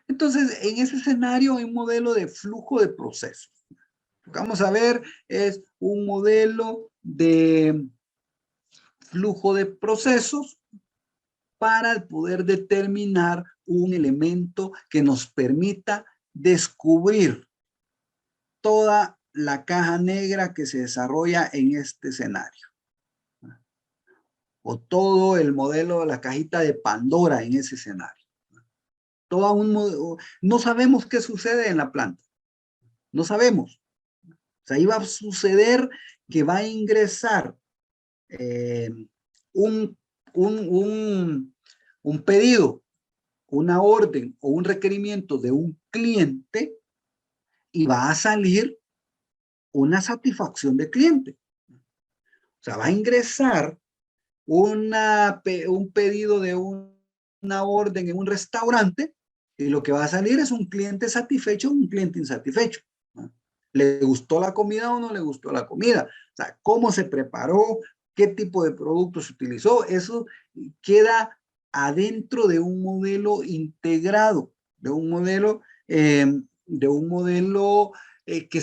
Entonces, en ese escenario hay un modelo de flujo de procesos. Lo que vamos a ver es un modelo de flujo de procesos para poder determinar un elemento que nos permita descubrir toda la caja negra que se desarrolla en este escenario. O todo el modelo de la cajita de Pandora en ese escenario. No sabemos qué sucede en la planta. No sabemos. O sea, ahí va a suceder que va a ingresar un, un pedido, una orden o un requerimiento de un cliente y va a salir una satisfacción de cliente. O sea, va a ingresar un pedido de una orden en un restaurante y lo que va a salir es un cliente satisfecho o un cliente insatisfecho, ¿no? ¿Le gustó la comida o no le gustó la comida? O sea, ¿cómo se preparó? ¿Qué tipo de producto se utilizó? Eso queda adentro de un modelo integrado, de un modelo que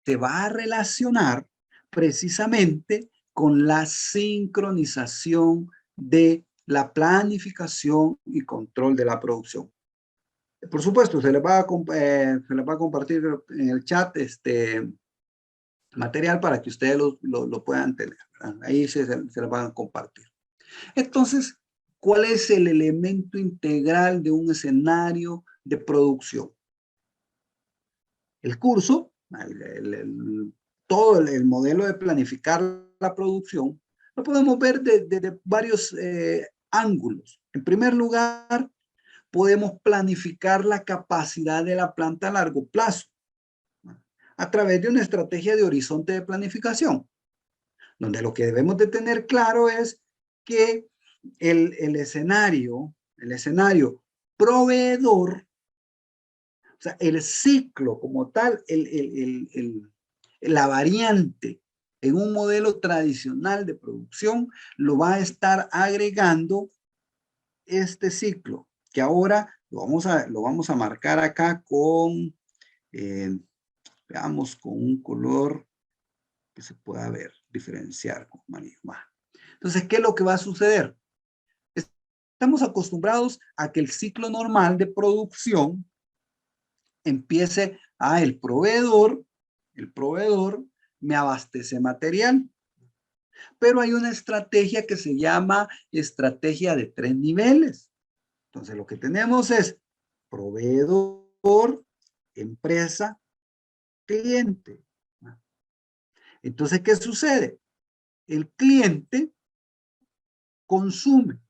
se va a relacionar precisamente con la sincronización de la planificación y control de la producción. Por supuesto, se les va a compartir en el chat este material para que ustedes lo puedan tener, ¿verdad? Ahí se les van a compartir. Entonces, ¿cuál es el elemento integral de un escenario de producción? El curso, todo el modelo de planificar la producción, lo podemos ver desde varios ángulos. En primer lugar, podemos planificar la capacidad de la planta a largo plazo, ¿no? A través de una estrategia de horizonte de planificación, donde lo que debemos de tener claro es que el escenario proveedor, o sea, el ciclo como tal, la variante en un modelo tradicional de producción lo va a estar agregando este ciclo, que ahora lo vamos a marcar acá con, veamos, con un color que se pueda ver, diferenciar con manejo. Entonces, ¿qué es lo que va a suceder? Estamos acostumbrados a que el ciclo normal de producción empiece el proveedor me abastece material. Pero hay una estrategia que se llama estrategia de 3 niveles. Entonces, lo que tenemos es proveedor, empresa, cliente. Entonces, ¿qué sucede? El cliente consume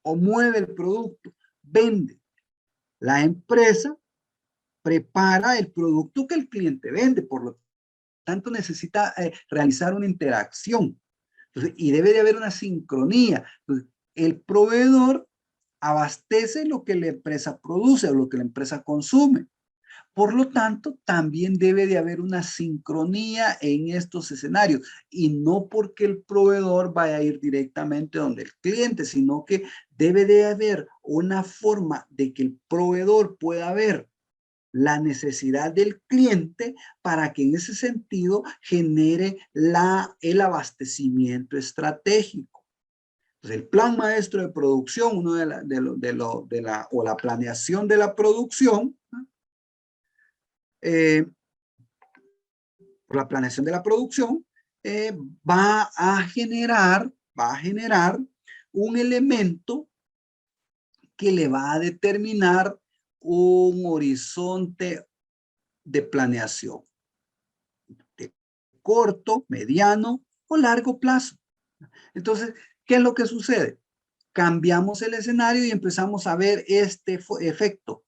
o mueve el producto, vende. La empresa prepara el producto que el cliente vende, por lo tanto necesita realizar una interacción. Entonces, y debe de haber una sincronía. Entonces, el proveedor abastece lo que la empresa produce o lo que la empresa consume. Por lo tanto, también debe de haber una sincronía en estos escenarios y no porque el proveedor vaya a ir directamente donde el cliente, sino que debe de haber una forma de que el proveedor pueda ver la necesidad del cliente para que en ese sentido genere el abastecimiento estratégico. Entonces, el plan maestro de producción, uno o la planeación de la producción, por la planeación de la producción, va a generar un elemento que le va a determinar un horizonte de planeación de corto, mediano o largo plazo. Entonces, ¿qué es lo que sucede? Cambiamos el escenario y empezamos a ver este efecto.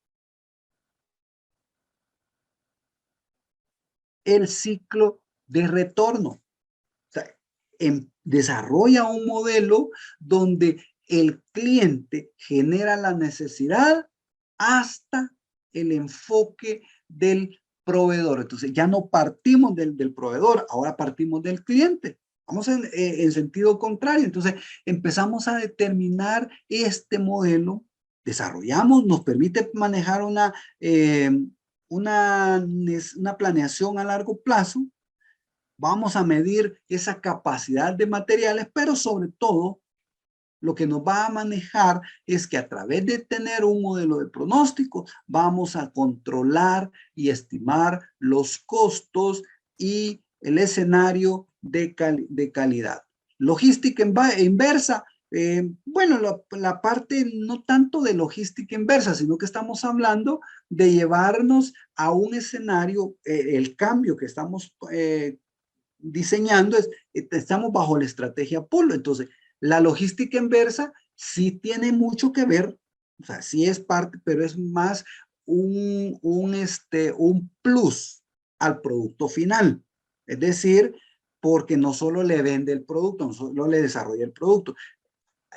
El ciclo de retorno. O sea, desarrolla un modelo donde el cliente genera la necesidad hasta el enfoque del proveedor. Entonces ya no partimos del proveedor, ahora partimos del cliente. Vamos en sentido contrario. Entonces empezamos a determinar este modelo, desarrollamos, nos permite manejar una planeación a largo plazo. Vamos a medir esa capacidad de materiales, pero sobre todo lo que nos va a manejar es que a través de tener un modelo de pronóstico vamos a controlar y estimar los costos y el escenario de calidad. Logística inversa. Bueno, la parte no tanto de logística inversa, sino que estamos hablando de llevarnos a un escenario, el cambio que estamos diseñando estamos bajo la estrategia pull. Entonces, la logística inversa sí tiene mucho que ver, o sea, sí es parte, pero es más un plus al producto final. Es decir, porque no solo le vende el producto, no solo le desarrolla el producto.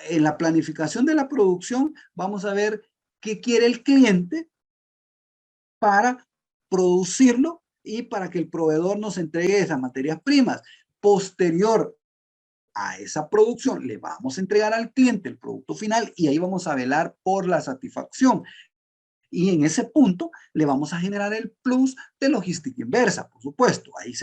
En la planificación de la producción vamos a ver qué quiere el cliente para producirlo y para que el proveedor nos entregue esas materias primas. Posterior a esa producción, le vamos a entregar al cliente el producto final y ahí vamos a velar por la satisfacción. Y en ese punto le vamos a generar el plus de logística inversa, por supuesto. Ahí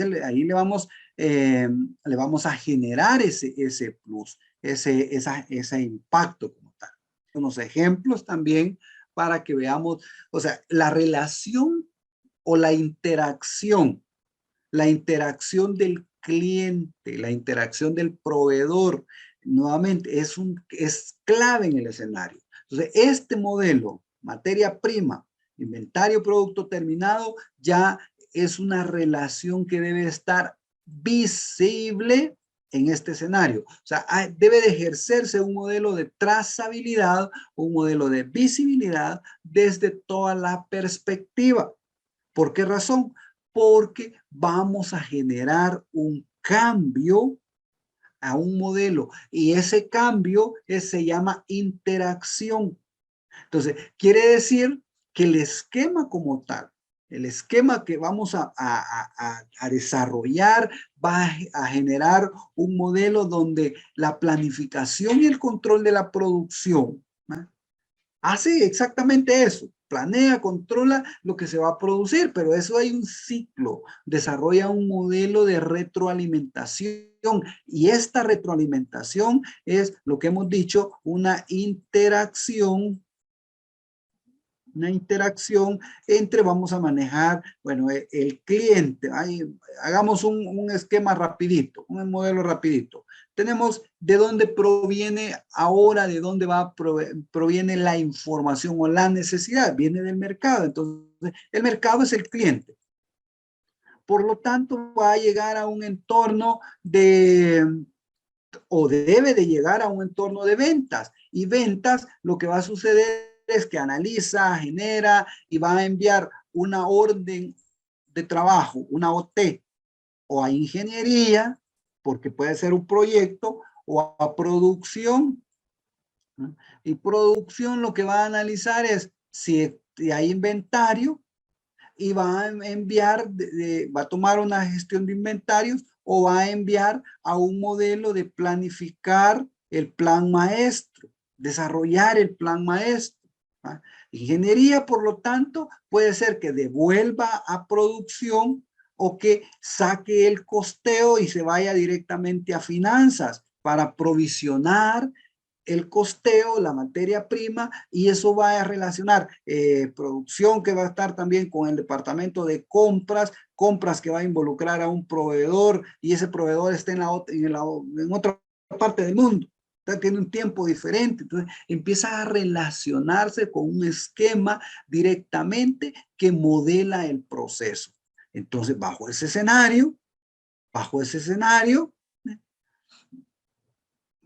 le vamos a generar ese plus, ese impacto como tal. Unos ejemplos también para que veamos, o sea, la relación o la interacción del cliente, la interacción del proveedor, nuevamente es clave en el escenario. Entonces, este modelo, materia prima, inventario, producto terminado, ya es una relación que debe estar visible en este escenario. O sea, debe de ejercerse un modelo de trazabilidad, un modelo de visibilidad desde toda la perspectiva. ¿Por qué razón? Porque vamos a generar un cambio a un modelo y ese cambio se llama interacción. Entonces, quiere decir que el esquema como tal, el esquema que vamos a desarrollar va a generar un modelo donde la planificación y el control de la producción, ¿no?, hace exactamente eso. Planea, controla lo que se va a producir, pero eso hay un ciclo. Desarrolla un modelo de retroalimentación y esta retroalimentación es lo que hemos dicho, una interacción entre, vamos a manejar, bueno, el cliente. Hagamos un esquema rapidito, un modelo rapidito. tenemos de dónde proviene ahora, de dónde proviene la información o la necesidad, viene del mercado. Entonces, el mercado es el cliente. Por lo tanto, va a llegar a un entorno o debe de llegar a un entorno de ventas. Y ventas, lo que va a suceder es que analiza, genera y va a enviar una orden de trabajo, una OT, o a ingeniería, porque puede ser un proyecto, o a producción. ¿No? Y producción lo que va a analizar es si hay inventario y va a enviar, va a tomar una gestión de inventarios o va a enviar a un modelo de planificar el plan maestro, desarrollar el plan maestro. ¿Va? Ingeniería, por lo tanto, puede ser que devuelva a producción o que saque el costeo y se vaya directamente a finanzas para provisionar el costeo, la materia prima, y eso va a relacionar producción que va a estar también con el departamento de compras, compras que va a involucrar a un proveedor y ese proveedor está en otra parte del mundo. Tiene un tiempo diferente, entonces empieza a relacionarse con un esquema directamente que modela el proceso. Entonces, bajo ese escenario,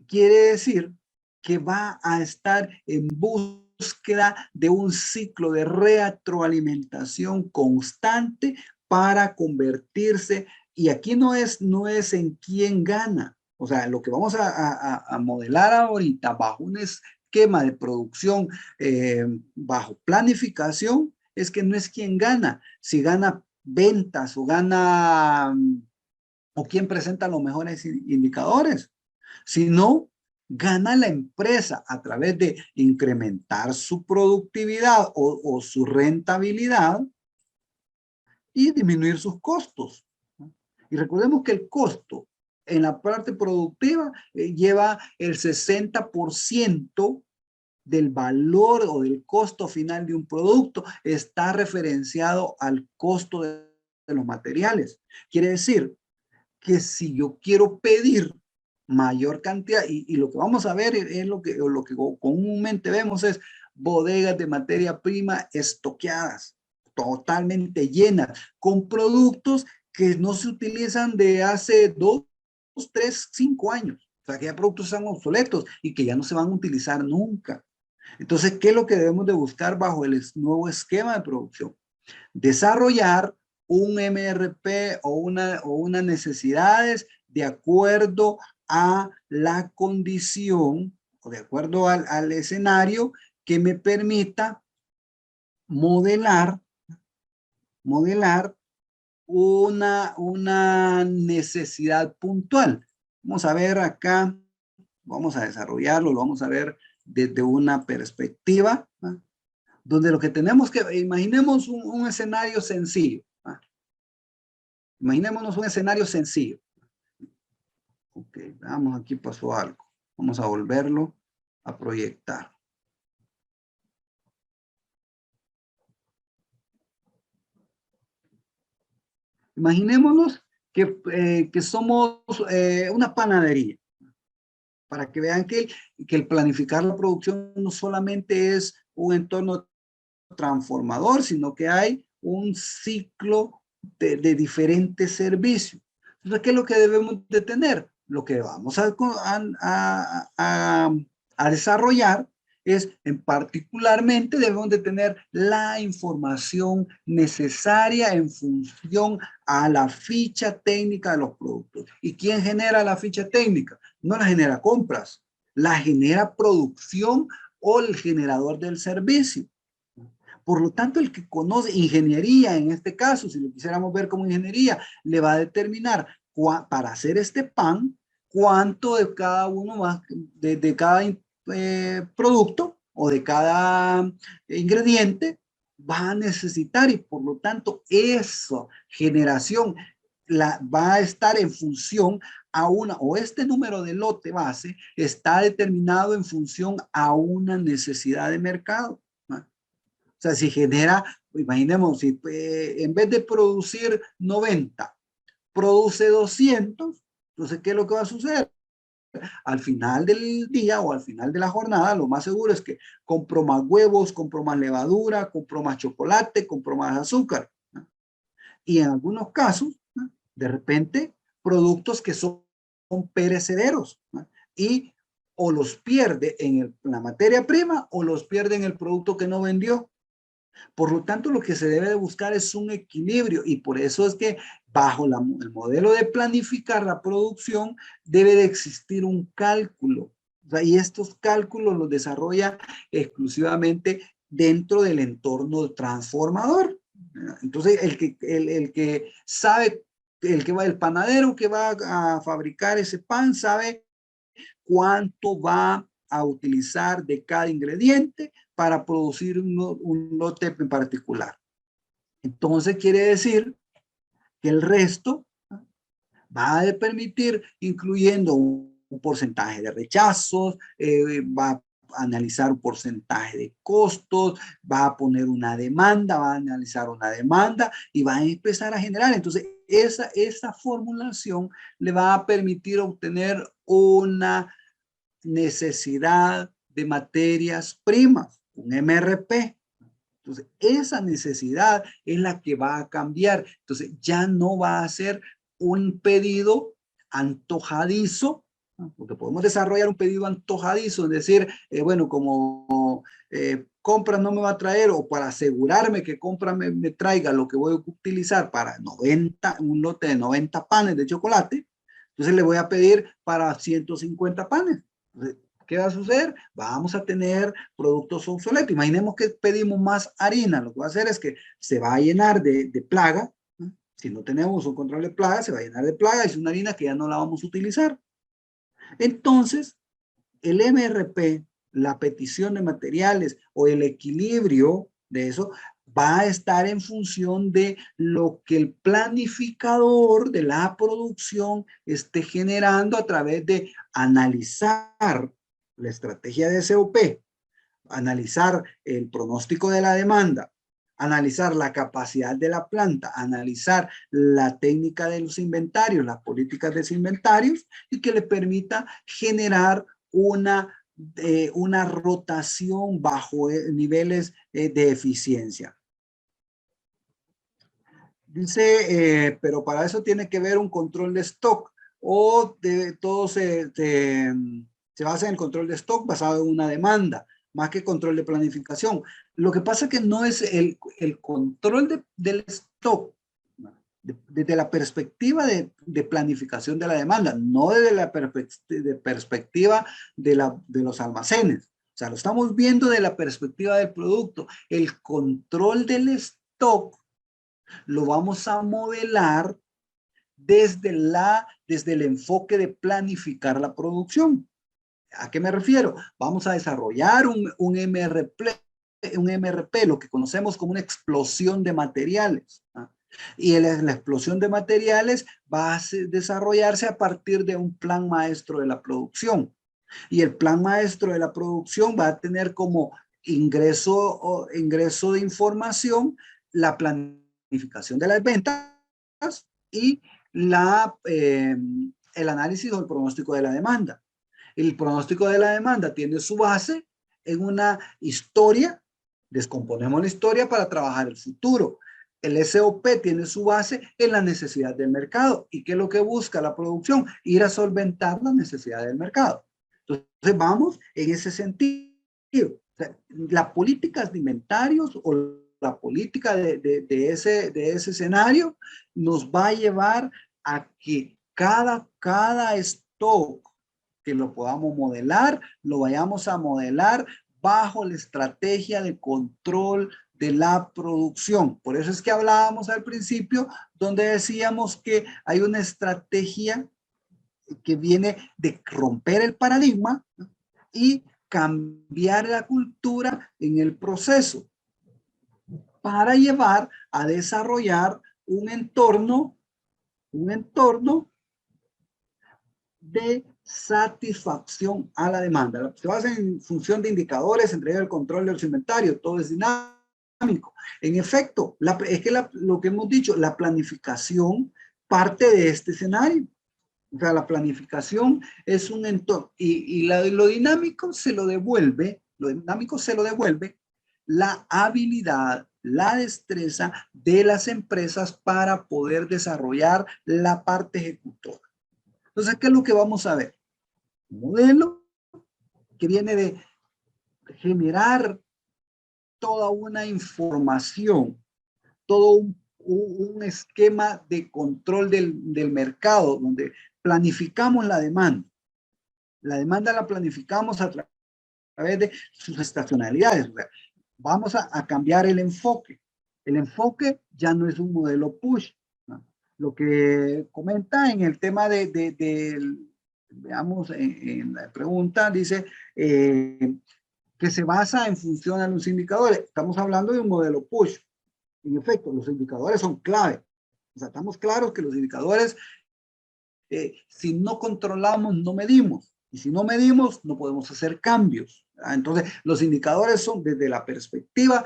quiere decir que va a estar en búsqueda de un ciclo de retroalimentación constante para convertirse, y aquí no es en quién gana, o sea, lo que vamos a modelar ahorita bajo un esquema de producción, bajo planificación, es que no es quién gana, si gana ventas o gana, o quién presenta los mejores indicadores, sino gana la empresa a través de incrementar su productividad o su rentabilidad y disminuir sus costos. Y recordemos que el costo en la parte productiva lleva el 60% del valor o del costo final de un producto, está referenciado al costo de los materiales. Quiere decir que si yo quiero pedir mayor cantidad, y lo que vamos a ver es lo que comúnmente vemos es bodegas de materia prima estoqueadas, totalmente llenas, con productos que no se utilizan de hace 2, 3, 5 años. O sea, que ya productos están obsoletos y que ya no se van a utilizar nunca. Entonces, ¿qué es lo que debemos de buscar bajo el nuevo esquema de producción? Desarrollar un MRP o unas necesidades de acuerdo a la condición o de acuerdo al escenario que me permita modelar una necesidad puntual. Vamos a ver acá, vamos a desarrollarlo, lo vamos a ver desde una perspectiva, ¿no? Donde lo que tenemos que, imaginemos un escenario sencillo. ¿Ah? Imaginémonos un escenario sencillo. Ok, veamos, aquí pasó algo. Vamos a volverlo a proyectar. Imaginémonos que somos una panadería. Para que vean que el planificar la producción no solamente es un entorno transformador, sino que hay un ciclo de diferentes servicios. Entonces, ¿qué es lo que debemos de tener? Lo que vamos a desarrollar es, en particularmente, debemos de tener la información necesaria en función a la ficha técnica de los productos. ¿Y quién genera la ficha técnica? No la genera compras, la genera producción o el generador del servicio. Por lo tanto, el que conoce ingeniería, en este caso, si lo quisiéramos ver como ingeniería, le va a determinar para hacer este pan, cuánto de cada uno más, de cada producto o de cada ingrediente va a necesitar, y por lo tanto, esa generación va a estar en función a o este número de lote base está determinado en función a una necesidad de mercado. O sea, si genera, imaginemos, si en vez de producir 90, produce 200, entonces, ¿qué es lo que va a suceder? al final del día o al final de la jornada, lo más seguro es que compro más huevos, compro más levadura, compro más chocolate, compro más azúcar, ¿no? Y en algunos casos, ¿no?, de repente, productos que son perecederos, ¿no?, y o los pierde en la materia prima o los pierde en el producto que no vendió. Por lo tanto, lo que se debe de buscar es un equilibrio, y por eso es que bajo el modelo de planificar la producción debe de existir un cálculo. O sea, y estos cálculos los desarrolla exclusivamente dentro del entorno transformador. Entonces, el que sabe, el panadero que va a fabricar ese pan sabe cuánto va a utilizar de cada ingrediente para producir un lote en particular. Entonces quiere decir que el resto va a permitir, incluyendo un porcentaje de rechazos, va a analizar un porcentaje de costos, va a poner una demanda, va a analizar una demanda y va a empezar a generar. Entonces, esa formulación le va a permitir obtener una necesidad de materias primas, un MRP. Entonces, esa necesidad es la que va a cambiar. Entonces, ya no va a ser un pedido antojadizo, ¿no?, porque podemos desarrollar un pedido antojadizo, es decir, bueno, como compra no me va a traer, o para asegurarme que compra me traiga lo que voy a utilizar para un lote de 90 panes de chocolate, entonces le voy a pedir para 150 panes. Entonces, ¿qué va a suceder? Vamos a tener productos obsoletos. Imaginemos que pedimos más harina. Lo que va a hacer es que se va a llenar de plaga, ¿no? Si no tenemos un control de plaga, se va a llenar de plaga. Es una harina que ya no la vamos a utilizar. Entonces, el MRP, la petición de materiales o el equilibrio de eso, va a estar en función de lo que el planificador de la producción esté generando a través de analizar la estrategia de SOP, analizar el pronóstico de la demanda, analizar la capacidad de la planta, analizar la técnica de los inventarios, las políticas de los inventarios, y que le permita generar una rotación bajo niveles de eficiencia. Dice, pero para eso tiene que haber un control de stock, o todo se basa en el control de stock basado en una demanda, más que control de planificación. Lo que pasa es que no es el control del stock desde la perspectiva de planificación de la demanda, no desde la perspectiva de los almacenes. O sea, lo estamos viendo de la perspectiva del producto. El control del stock lo vamos a modelar desde el enfoque de planificar la producción. ¿A qué me refiero? Vamos a desarrollar un MRP, lo que conocemos como una explosión de materiales, ¿no? Y la explosión de materiales va a desarrollarse a partir de un plan maestro de la producción. Y el plan maestro de la producción va a tener como ingreso de información la planificación de las ventas y el análisis o el pronóstico de la demanda. El pronóstico de la demanda tiene su base en una historia, descomponemos la historia para trabajar el futuro. El SOP tiene su base en la necesidad del mercado. ¿Y qué es lo que busca la producción? Ir a solventar la necesidad del mercado. Entonces vamos en ese sentido. O sea, las políticas de inventarios o la política de ese escenario nos va a llevar a que cada stock que lo podamos modelar, lo vayamos a modelar bajo la estrategia de control de la producción. Por eso es que hablábamos al principio, donde decíamos que hay una estrategia que viene de romper el paradigma, ¿no?, y cambiar la cultura en el proceso para llevar a desarrollar un entorno de satisfacción a la demanda. Se basa en función de indicadores, entre ellos el control de los inventarios, todo es dinámico. En efecto, es que lo que hemos dicho, la planificación parte de este escenario. O sea, la planificación es un entorno y lo dinámico se lo devuelve, la habilidad, la destreza de las empresas para poder desarrollar la parte ejecutora. Entonces, ¿qué es lo que vamos a ver? Un modelo que viene de generar toda una información, todo un esquema de control del mercado, donde planificamos la demanda. La demanda la planificamos a través de sus estacionalidades. O sea, vamos a cambiar el enfoque. El enfoque ya no es un modelo push, ¿no? Lo que comenta en el tema veamos, en la pregunta, dice que se basa en función de los indicadores. Estamos hablando de un modelo push. En efecto, los indicadores son clave. O sea, estamos claros que los indicadores, si no controlamos, no medimos. Y si no medimos, no podemos hacer cambios. Entonces, los indicadores son desde la perspectiva,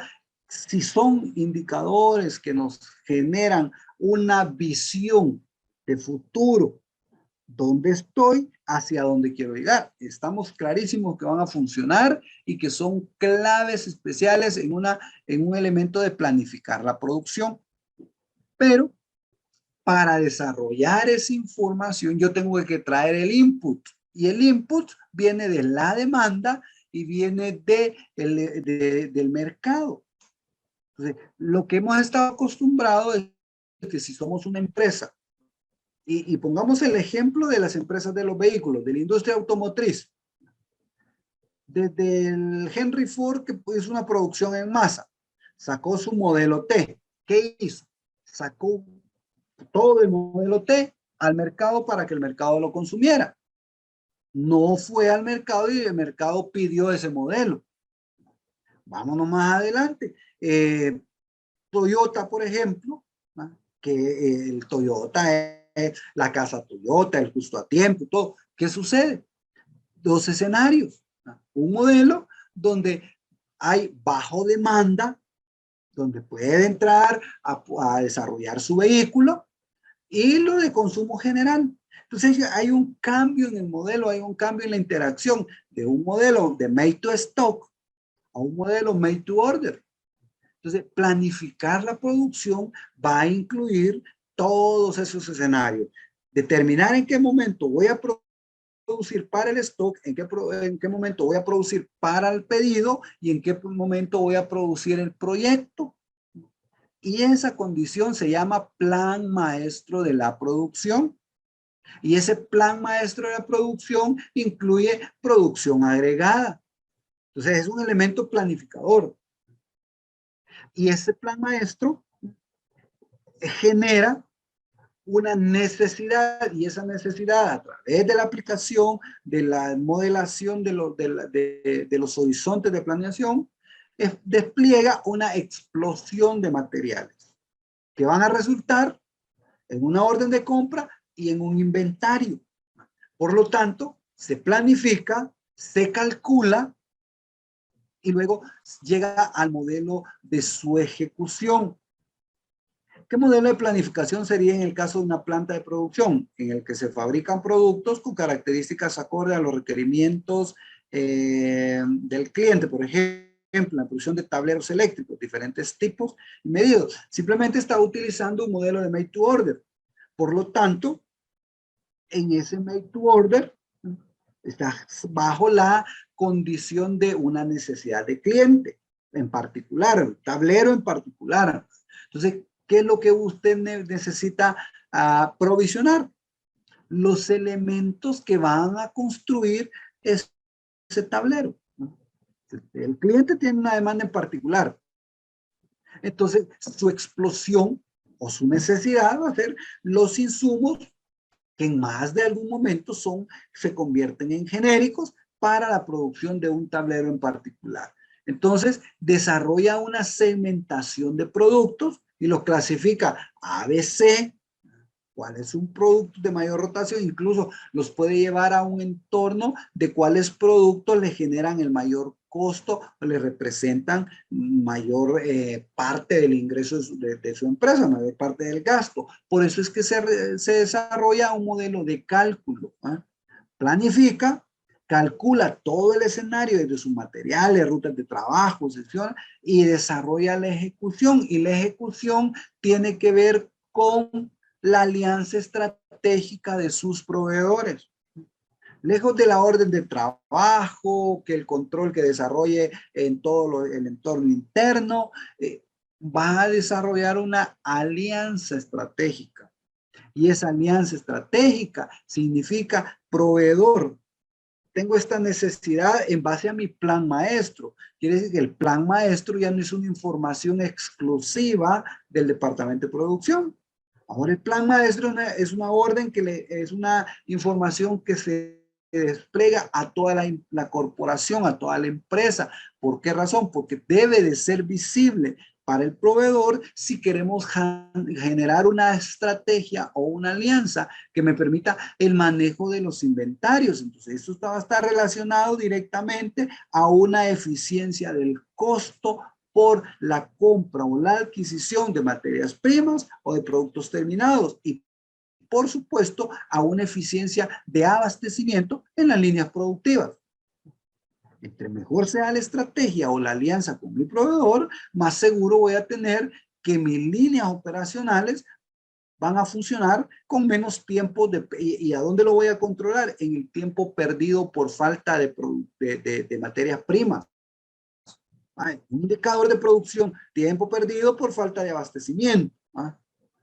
si son indicadores que nos generan una visión de futuro, dónde estoy, hacia dónde quiero llegar. Estamos clarísimos que van a funcionar y que son claves especiales en un elemento de planificar la producción. Pero para desarrollar esa información yo tengo que traer el input. Y el input viene de la demanda y viene del mercado. Entonces, lo que hemos estado acostumbrados es que si somos una empresa, y pongamos el ejemplo de las empresas de los vehículos, de la industria automotriz, desde el Henry Ford, que hizo una producción en masa, sacó su modelo T. ¿Qué hizo? Sacó todo el modelo T al mercado para que el mercado lo consumiera. No fue al mercado y el mercado pidió ese modelo. Vámonos más adelante. Toyota, por ejemplo, ¿no? Que el Toyota es la casa Toyota, el justo a tiempo, todo. ¿Qué sucede? Dos escenarios. ¿No? Un modelo donde hay bajo demanda, donde puede entrar a desarrollar su vehículo, y lo de consumo general. Entonces hay un cambio en el modelo, hay un cambio en la interacción de un modelo de made to stock a un modelo made to order. Entonces, planificar la producción va a incluir todos esos escenarios. Determinar en qué momento voy a producir para el stock, en qué momento voy a producir para el pedido y en qué momento voy a producir el proyecto. Y esa condición se llama plan maestro de la producción. Y ese plan maestro de la producción incluye producción agregada. Entonces, es un elemento planificador. Y ese plan maestro genera una necesidad, y esa necesidad a través de la aplicación, de la modelación de los horizontes de planeación, despliega una explosión de materiales que van a resultar en una orden de compra y en un inventario. Por lo tanto, se planifica, se calcula y luego llega al modelo de su ejecución. ¿Qué modelo de planificación sería en el caso de una planta de producción? En el que se fabrican productos con características acorde a los requerimientos del cliente. Por ejemplo, la producción de tableros eléctricos, diferentes tipos y medidos. Simplemente está utilizando un modelo de made to order. Por lo tanto, en ese made to order está bajo la condición de una necesidad de cliente en particular, tablero en particular. Entonces, ¿qué es lo que usted necesita provisionar? Los elementos que van a construir ese tablero. El cliente tiene una demanda en particular. Entonces, su explosión o su necesidad va a ser los insumos que en más de algún momento se convierten en genéricos para la producción de un tablero en particular. Entonces, desarrolla una segmentación de productos y los clasifica ABC cuál es un producto de mayor rotación, incluso los puede llevar a un entorno de cuáles productos le generan el mayor costo o le representan mayor parte del ingreso de su empresa, mayor parte del gasto. Por eso es que se desarrolla un modelo de cálculo. Planifica, calcula todo el escenario desde sus materiales, rutas de trabajo, sesiones, y desarrolla la ejecución. Y la ejecución tiene que ver con la alianza estratégica de sus proveedores. Lejos de la orden de trabajo, que el control que desarrolle en todo el entorno interno, va a desarrollar una alianza estratégica. Y esa alianza estratégica significa proveedor. Tengo esta necesidad en base a mi plan maestro. Quiere decir que el plan maestro ya no es una información exclusiva del departamento de producción. Ahora el plan maestro es una orden es una información que se despliega a toda la corporación, a toda la empresa. ¿Por qué razón? Porque debe de ser visible para el proveedor si queremos generar una estrategia o una alianza que me permita el manejo de los inventarios. Entonces, esto va a estar relacionado directamente a una eficiencia del costo por la compra o la adquisición de materias primas o de productos terminados y, por supuesto, a una eficiencia de abastecimiento en las líneas productivas. Entre mejor sea la estrategia o la alianza con mi proveedor, más seguro voy a tener que mis líneas operacionales van a funcionar con menos tiempo. ¿Y a dónde lo voy a controlar? En el tiempo perdido por falta de materias primas. Un indicador de producción, tiempo perdido por falta de abastecimiento. O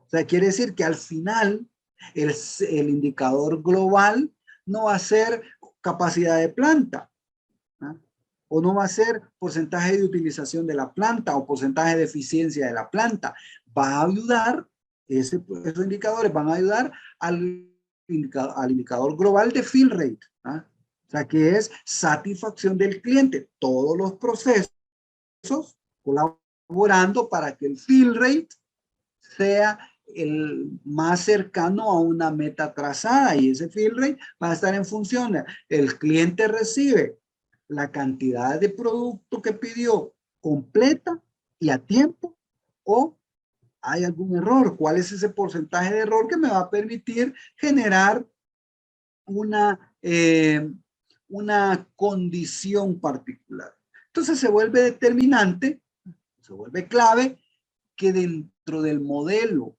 sea, quiere decir que al final el indicador global no va a ser capacidad de planta, o no va a ser porcentaje de utilización de la planta o porcentaje de eficiencia de la planta. Va a ayudar, esos indicadores van a ayudar al indicador global de fill rate. O sea, que es satisfacción del cliente. Todos los procesos colaborando para que el fill rate sea el más cercano a una meta trazada, y ese fill rate va a estar en función de el cliente recibe la cantidad de producto que pidió completa y a tiempo, o hay algún error. ¿Cuál es ese porcentaje de error que me va a permitir generar una condición particular? Entonces se vuelve determinante, se vuelve clave que dentro del modelo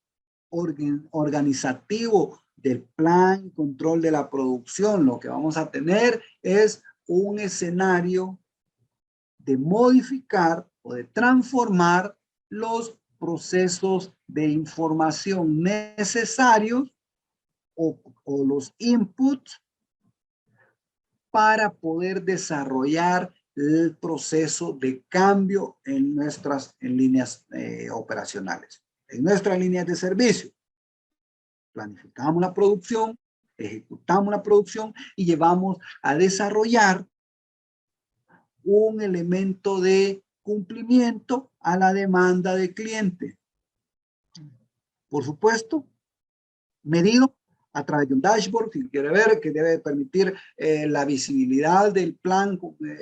organizativo del plan y control de la producción, lo que vamos a tener es un escenario de modificar o de transformar los procesos de información necesarios o los inputs para poder desarrollar el proceso de cambio en nuestras líneas operacionales, en nuestras líneas de servicio. Planificamos la producción, ejecutamos la producción y llevamos a desarrollar un elemento de cumplimiento a la demanda del cliente. Por supuesto, medido a través de un dashboard, si quiere ver, que debe permitir la visibilidad del plan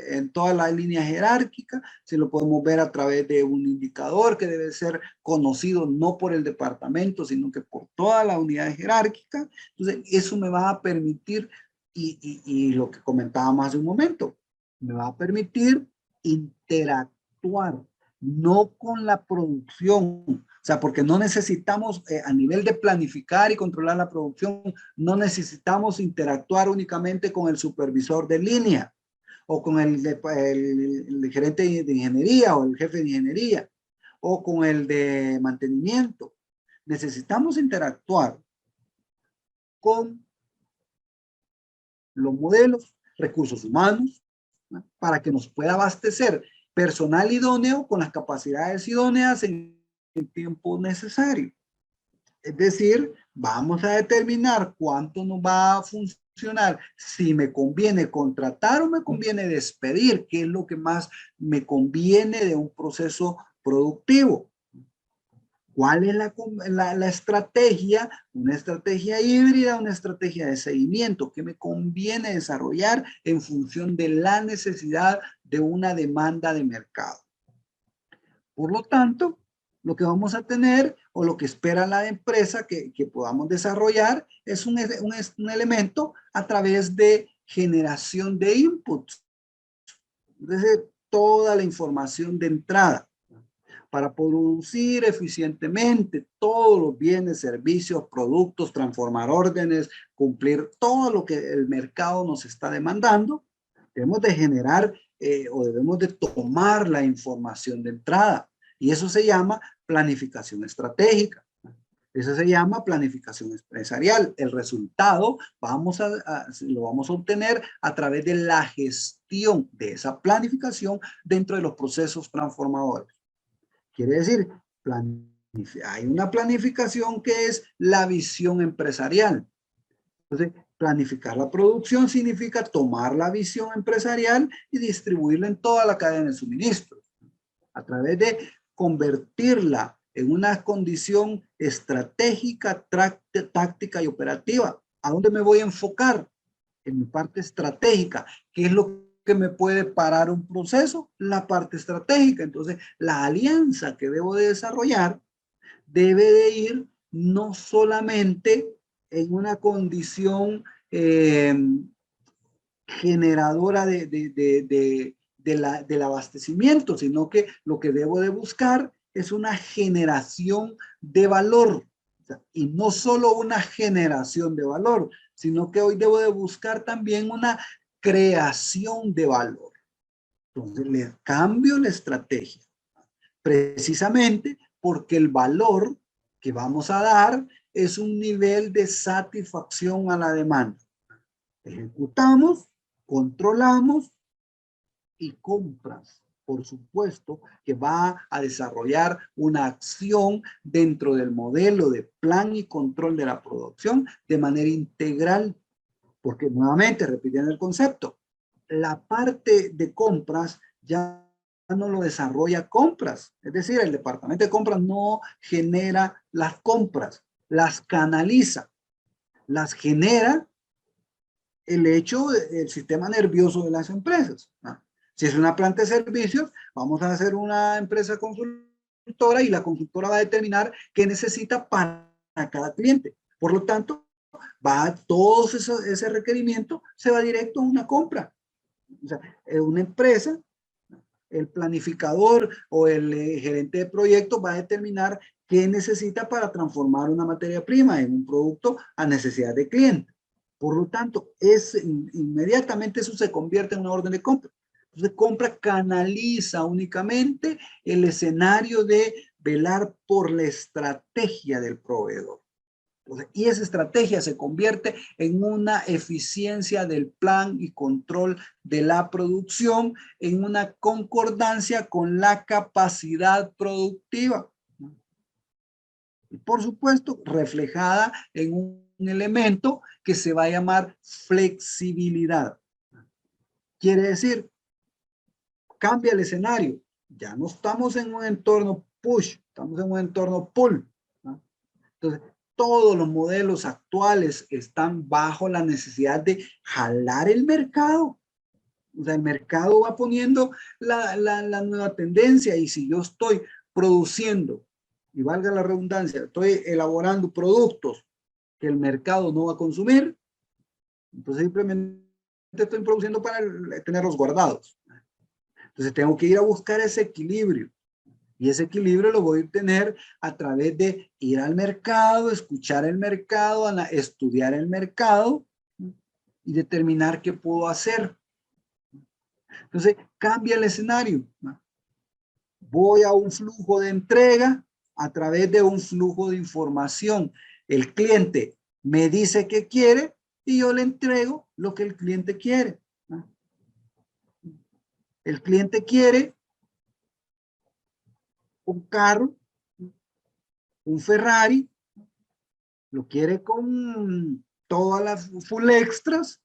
en toda la línea jerárquica. Si lo podemos ver a través de un indicador que debe ser conocido no por el departamento, sino que por toda la unidad jerárquica. Entonces, eso me va a permitir, y lo que comentábamos hace un momento, me va a permitir interactuar, no con la producción. O sea, porque no necesitamos, a nivel de planificar y controlar la producción, no necesitamos interactuar únicamente con el supervisor de línea o con el gerente de ingeniería o el jefe de ingeniería o con el de mantenimiento. Necesitamos interactuar con los modelos, recursos humanos, ¿no?, para que nos pueda abastecer personal idóneo con las capacidades idóneas en el tiempo necesario. Es decir, vamos a determinar cuánto nos va a funcionar, si me conviene contratar o me conviene despedir, qué es lo que más me conviene de un proceso productivo. ¿Cuál es la estrategia? Una estrategia híbrida, una estrategia de seguimiento que me conviene desarrollar en función de la necesidad de una demanda de mercado. Por lo tanto, lo que vamos a tener o lo que espera la empresa que podamos desarrollar es un elemento a través de generación de inputs. Es decir, toda la información de entrada para producir eficientemente todos los bienes, servicios, productos, transformar órdenes, cumplir todo lo que el mercado nos está demandando. Debemos de generar o debemos de tomar la información de entrada, y eso se llama planificación estratégica. Eso se llama planificación empresarial. El resultado lo vamos a obtener a través de la gestión de esa planificación dentro de los procesos transformadores. Quiere decir, hay una planificación que es la visión empresarial. Entonces, planificar la producción significa tomar la visión empresarial y distribuirla en toda la cadena de suministro, a través de convertirla en una condición estratégica, táctica y operativa. ¿A dónde me voy a enfocar? En mi parte estratégica. ¿Qué es lo que me puede parar un proceso? La parte estratégica. Entonces, la alianza que debo de desarrollar debe de ir no solamente en una condición generadora del abastecimiento, sino que lo que debo de buscar es una generación de valor. O sea, y no solo una generación de valor, sino que hoy debo de buscar también una creación de valor. Entonces le cambio la estrategia, precisamente porque el valor que vamos a dar es un nivel de satisfacción a la demanda. Ejecutamos, controlamos y compras, por supuesto, que va a desarrollar una acción dentro del modelo de plan y control de la producción de manera integral, porque nuevamente, repitiendo el concepto, la parte de compras ya no lo desarrolla compras, es decir, el departamento de compras no genera las compras, las canaliza, las genera el hecho del sistema nervioso de las empresas, ¿no? Si es una planta de servicios, vamos a hacer una empresa consultora y la consultora va a determinar qué necesita para cada cliente. Por lo tanto, todo ese requerimiento se va directo a una compra. O sea, una empresa, el planificador o el gerente de proyecto va a determinar qué necesita para transformar una materia prima en un producto a necesidad de cliente. Por lo tanto, inmediatamente eso se convierte en una orden de compra. Entonces, compra canaliza únicamente el escenario de velar por la estrategia del proveedor. Entonces, y esa estrategia se convierte en una eficiencia del plan y control de la producción, en una concordancia con la capacidad productiva. Y por supuesto, reflejada en un elemento que se va a llamar flexibilidad. Quiere decir, cambia el escenario. Ya no estamos en un entorno push, estamos en un entorno pull, ¿no? Entonces, todos los modelos actuales están bajo la necesidad de jalar el mercado. O sea, el mercado va poniendo la nueva tendencia, y si yo estoy produciendo, y valga la redundancia, estoy elaborando productos que el mercado no va a consumir, entonces simplemente estoy produciendo para tenerlos guardados. Entonces tengo que ir a buscar ese equilibrio. Y ese equilibrio lo voy a tener a través de ir al mercado, escuchar el mercado, estudiar el mercado y determinar qué puedo hacer. Entonces, cambia el escenario. Voy a un flujo de entrega a través de un flujo de información. El cliente me dice qué quiere y yo le entrego lo que el cliente quiere. El cliente quiere un carro, un Ferrari, lo quiere con todas las full extras,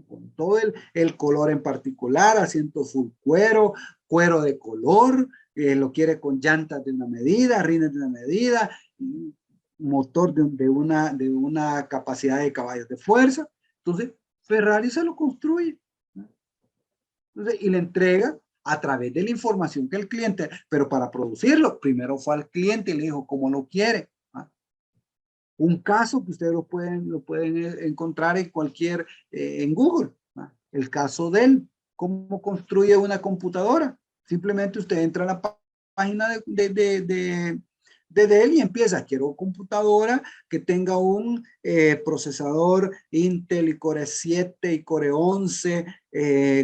con todo el color en particular, asiento full cuero, cuero de color, lo quiere con llantas de una medida, rines de una medida, motor de una capacidad de caballos de fuerza. Entonces, Ferrari se lo construye, ¿no? Entonces, y le entrega a través de la información que el cliente, pero para producirlo, primero fue al cliente y le dijo cómo lo quiere, ¿no? Un caso que ustedes lo pueden encontrar en cualquier, en Google, ¿no? El caso de él, cómo construye una computadora. Simplemente usted entra a la página de Dell y empieza, quiero computadora que tenga un procesador Intel y Core 7 y Core 11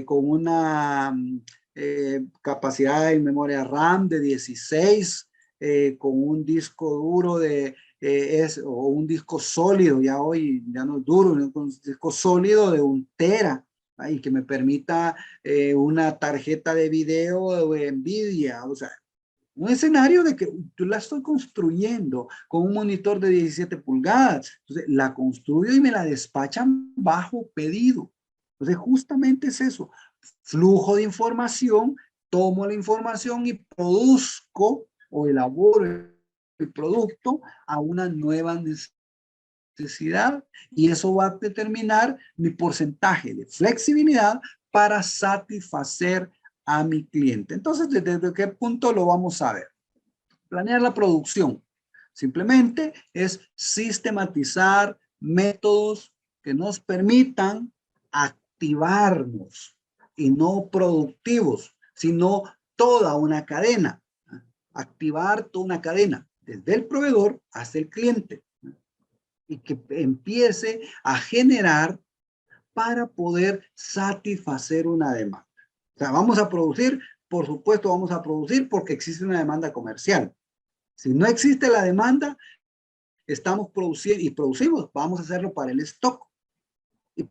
con una capacidad de memoria RAM de 16, con un disco duro o un disco sólido, ya hoy ya no es duro, un disco sólido de 1 tera, y que me permita una tarjeta de video de NVIDIA, o sea, un escenario de que yo la estoy construyendo con un monitor de 17 pulgadas. Entonces, la construyo y me la despachan bajo pedido. Entonces, justamente es eso. Flujo de información, tomo la información y produzco o elaboro el producto a una nueva necesidad. Y eso va a determinar mi porcentaje de flexibilidad para satisfacer a mi cliente. Entonces, ¿desde qué punto lo vamos a ver? Planear la producción. Simplemente es sistematizar métodos que nos permitan activarnos y no productivos, sino toda una cadena. Activar toda una cadena, desde el proveedor hasta el cliente, y que empiece a generar para poder satisfacer una demanda. O sea, vamos a producir, por supuesto vamos a producir porque existe una demanda comercial. Si no existe la demanda, estamos produciendo y producimos, vamos a hacerlo para el stock. Y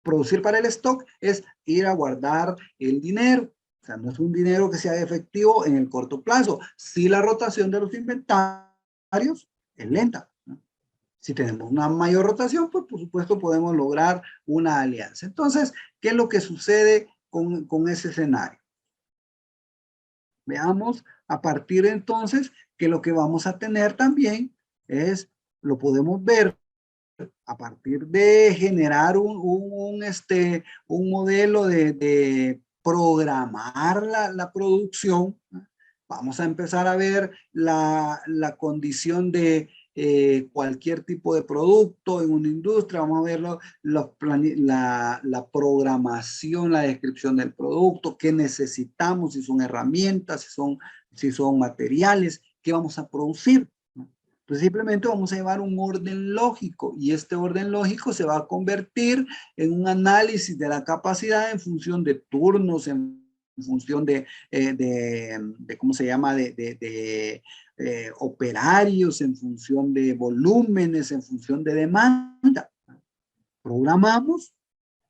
producir para el stock es ir a guardar el dinero. O sea, no es un dinero que sea efectivo en el corto plazo. Si la rotación de los inventarios es lenta, ¿no? Si tenemos una mayor rotación, pues por supuesto podemos lograr una alianza. Entonces, ¿qué es lo que sucede con ese escenario? Veamos a partir de entonces que lo que vamos a tener también es, lo podemos ver a partir de generar un modelo de programar la producción. Vamos a empezar a ver la condición de cualquier tipo de producto en una industria. Vamos a ver la programación, la descripción del producto, qué necesitamos, si son herramientas, si son materiales, qué vamos a producir. Entonces simplemente vamos a llevar un orden lógico y este orden lógico se va a convertir en un análisis de la capacidad en función de turnos, en función de ¿cómo se llama? Operarios, en función de volúmenes, en función de demanda. Programamos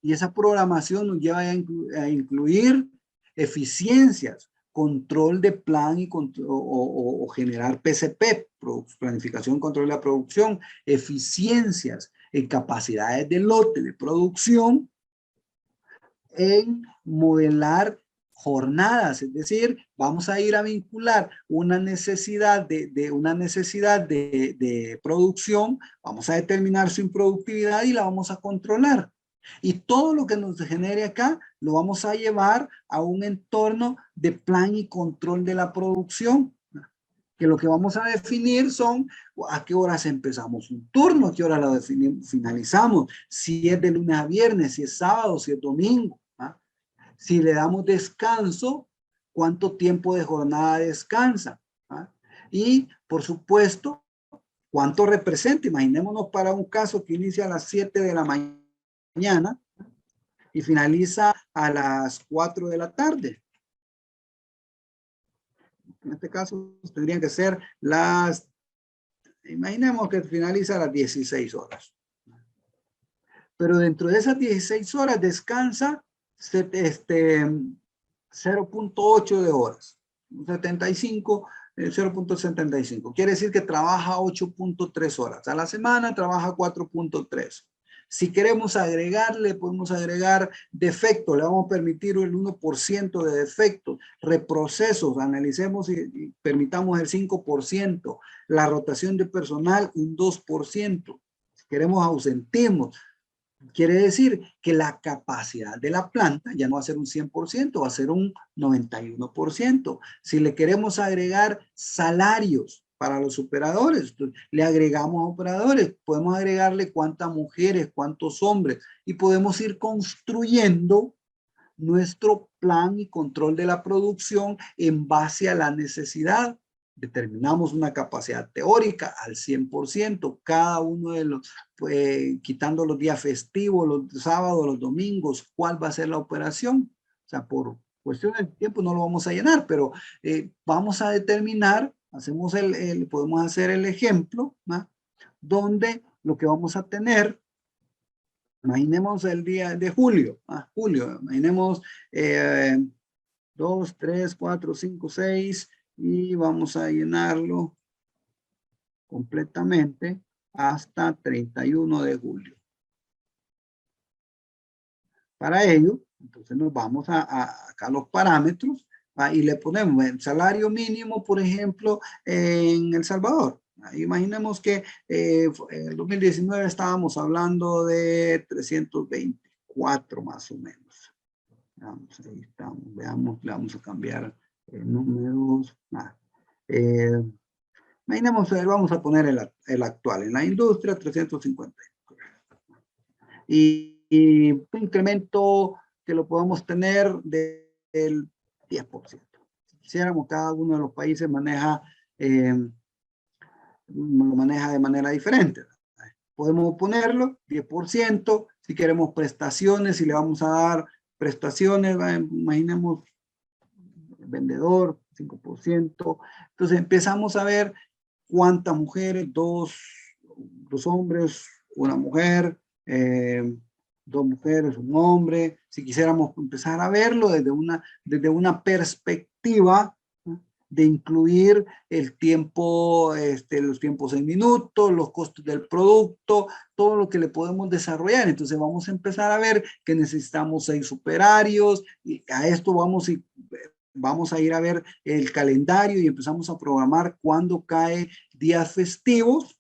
y esa programación nos lleva a incluir eficiencias, control de plan y o generar PCP, planificación y control de la producción, eficiencias en capacidades de lote de producción, en modelar jornadas, es decir, vamos a ir a vincular una necesidad de producción, vamos a determinar su improductividad y la vamos a controlar. Y todo lo que nos genere acá lo vamos a llevar a un entorno de plan y control de la producción, que lo que vamos a definir son a qué horas empezamos un turno, a qué hora lo finalizamos, si es de lunes a viernes, si es sábado, si es domingo. Si le damos descanso, ¿cuánto tiempo de jornada descansa? Y, por supuesto, ¿cuánto representa? Imaginémonos para un caso que inicia a las 7 de la mañana y finaliza a las 4 de la tarde. En este caso, tendrían que ser imaginemos que finaliza a las 16 horas. Pero dentro de esas 16 horas descansa 0.8 de horas, 0.75. Quiere decir que trabaja 8.3 horas. A la semana trabaja 4.3. Si queremos agregarle, podemos agregar defectos, le vamos a permitir el 1% de defectos, reprocesos, analicemos y permitamos el 5%, la rotación de personal un 2%, si queremos ausentismo. Quiere decir que la capacidad de la planta ya no va a ser un 100%, va a ser un 91%. Si le queremos agregar salarios para los operadores, le agregamos operadores, podemos agregarle cuántas mujeres, cuántos hombres, y podemos ir construyendo nuestro plan y control de la producción en base a la necesidad. Determinamos una capacidad teórica al 100%, cada uno de los, quitando los días festivos, los sábados, los domingos, cuál va a ser la operación. O sea, por cuestión de tiempo no lo vamos a llenar, pero vamos a determinar, podemos hacer el ejemplo, ¿no? Donde lo que vamos a tener, imaginemos el día de julio, imaginemos 2, 3, 4, 5, 6 y vamos a llenarlo completamente hasta 31 de julio. Para ello, entonces nos vamos a acá los parámetros y le ponemos el salario mínimo, por ejemplo, en El Salvador. Imaginemos que en el 2019 estábamos hablando de 324 más o menos. Vamos, ahí estamos, veamos, le vamos a cambiar números. Imaginemos, vamos a poner el actual, en la industria 350. Y un incremento que lo podemos tener del 10%. Si quisiéramos, cada uno de los países lo maneja de manera diferente. Podemos ponerlo 10%, si queremos prestaciones, si le vamos a dar prestaciones, imaginemos vendedor, 5%. Entonces empezamos a ver cuántas mujeres, dos hombres, una mujer, 2 mujeres, un hombre. Si quisiéramos empezar a verlo desde una perspectiva de incluir el tiempo, los tiempos en minutos, los costos del producto, todo lo que le podemos desarrollar. Entonces vamos a empezar a ver que necesitamos 6 operarios y a esto vamos a ir a ver el calendario y empezamos a programar cuándo cae días festivos,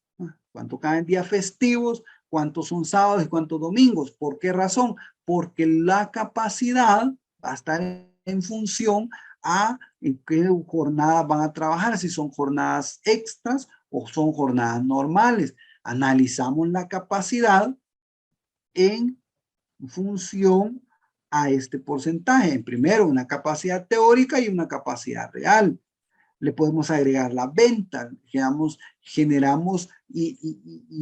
cuánto caen días festivos, cuántos son sábados y cuántos domingos. ¿Por qué razón? Porque la capacidad va a estar en función a en qué jornadas van a trabajar, si son jornadas extras o son jornadas normales. Analizamos la capacidad en función a este porcentaje. Primero, una capacidad teórica y una capacidad real. Le podemos agregar la venta, generamos y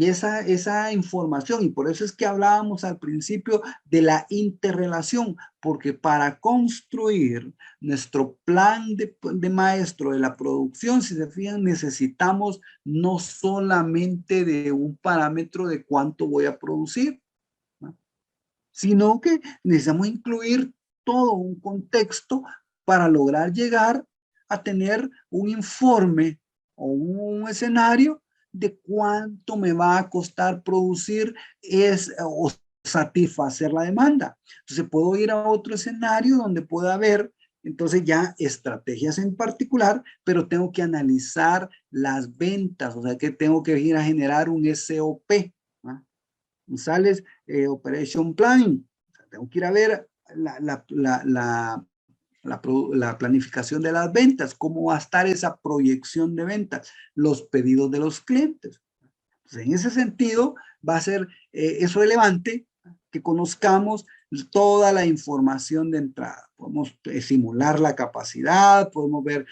esa información, y por eso es que hablábamos al principio de la interrelación, porque para construir nuestro plan de maestro de la producción, si se fijan, necesitamos no solamente de un parámetro de cuánto voy a producir, ¿no? Sino que necesitamos incluir todo un contexto para lograr llegar a tener un informe o un escenario de cuánto me va a costar producir o satisfacer la demanda. Entonces puedo ir a otro escenario donde pueda haber entonces ya estrategias en particular, pero tengo que analizar las ventas, o sea que tengo que ir a generar un SOP, ¿no? Sales Operation Planning, o sea, tengo que ir a ver la planificación de las ventas, cómo va a estar esa proyección de ventas, los pedidos de los clientes. Entonces, en ese sentido, va a ser es relevante que conozcamos toda la información de entrada. Podemos simular la capacidad, podemos ver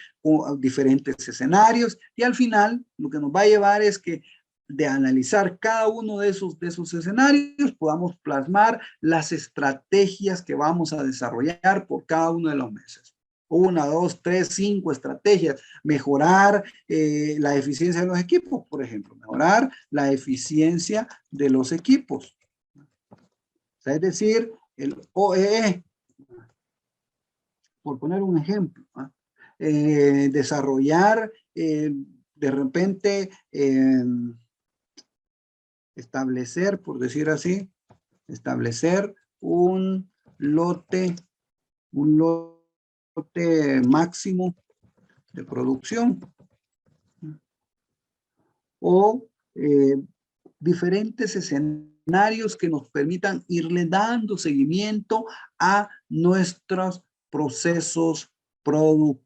diferentes escenarios y al final lo que nos va a llevar es que de analizar cada uno de esos escenarios, podamos plasmar las estrategias que vamos a desarrollar por cada uno de los meses. 1, 2, 3, 5 estrategias. Mejorar la eficiencia de los equipos, por ejemplo. Mejorar la eficiencia de los equipos. O sea, es decir, el OEE, por poner un ejemplo. Desarrollar de repente establecer, por decir así, Establecer un lote máximo de producción o diferentes escenarios que nos permitan irle dando seguimiento a nuestros procesos productivos.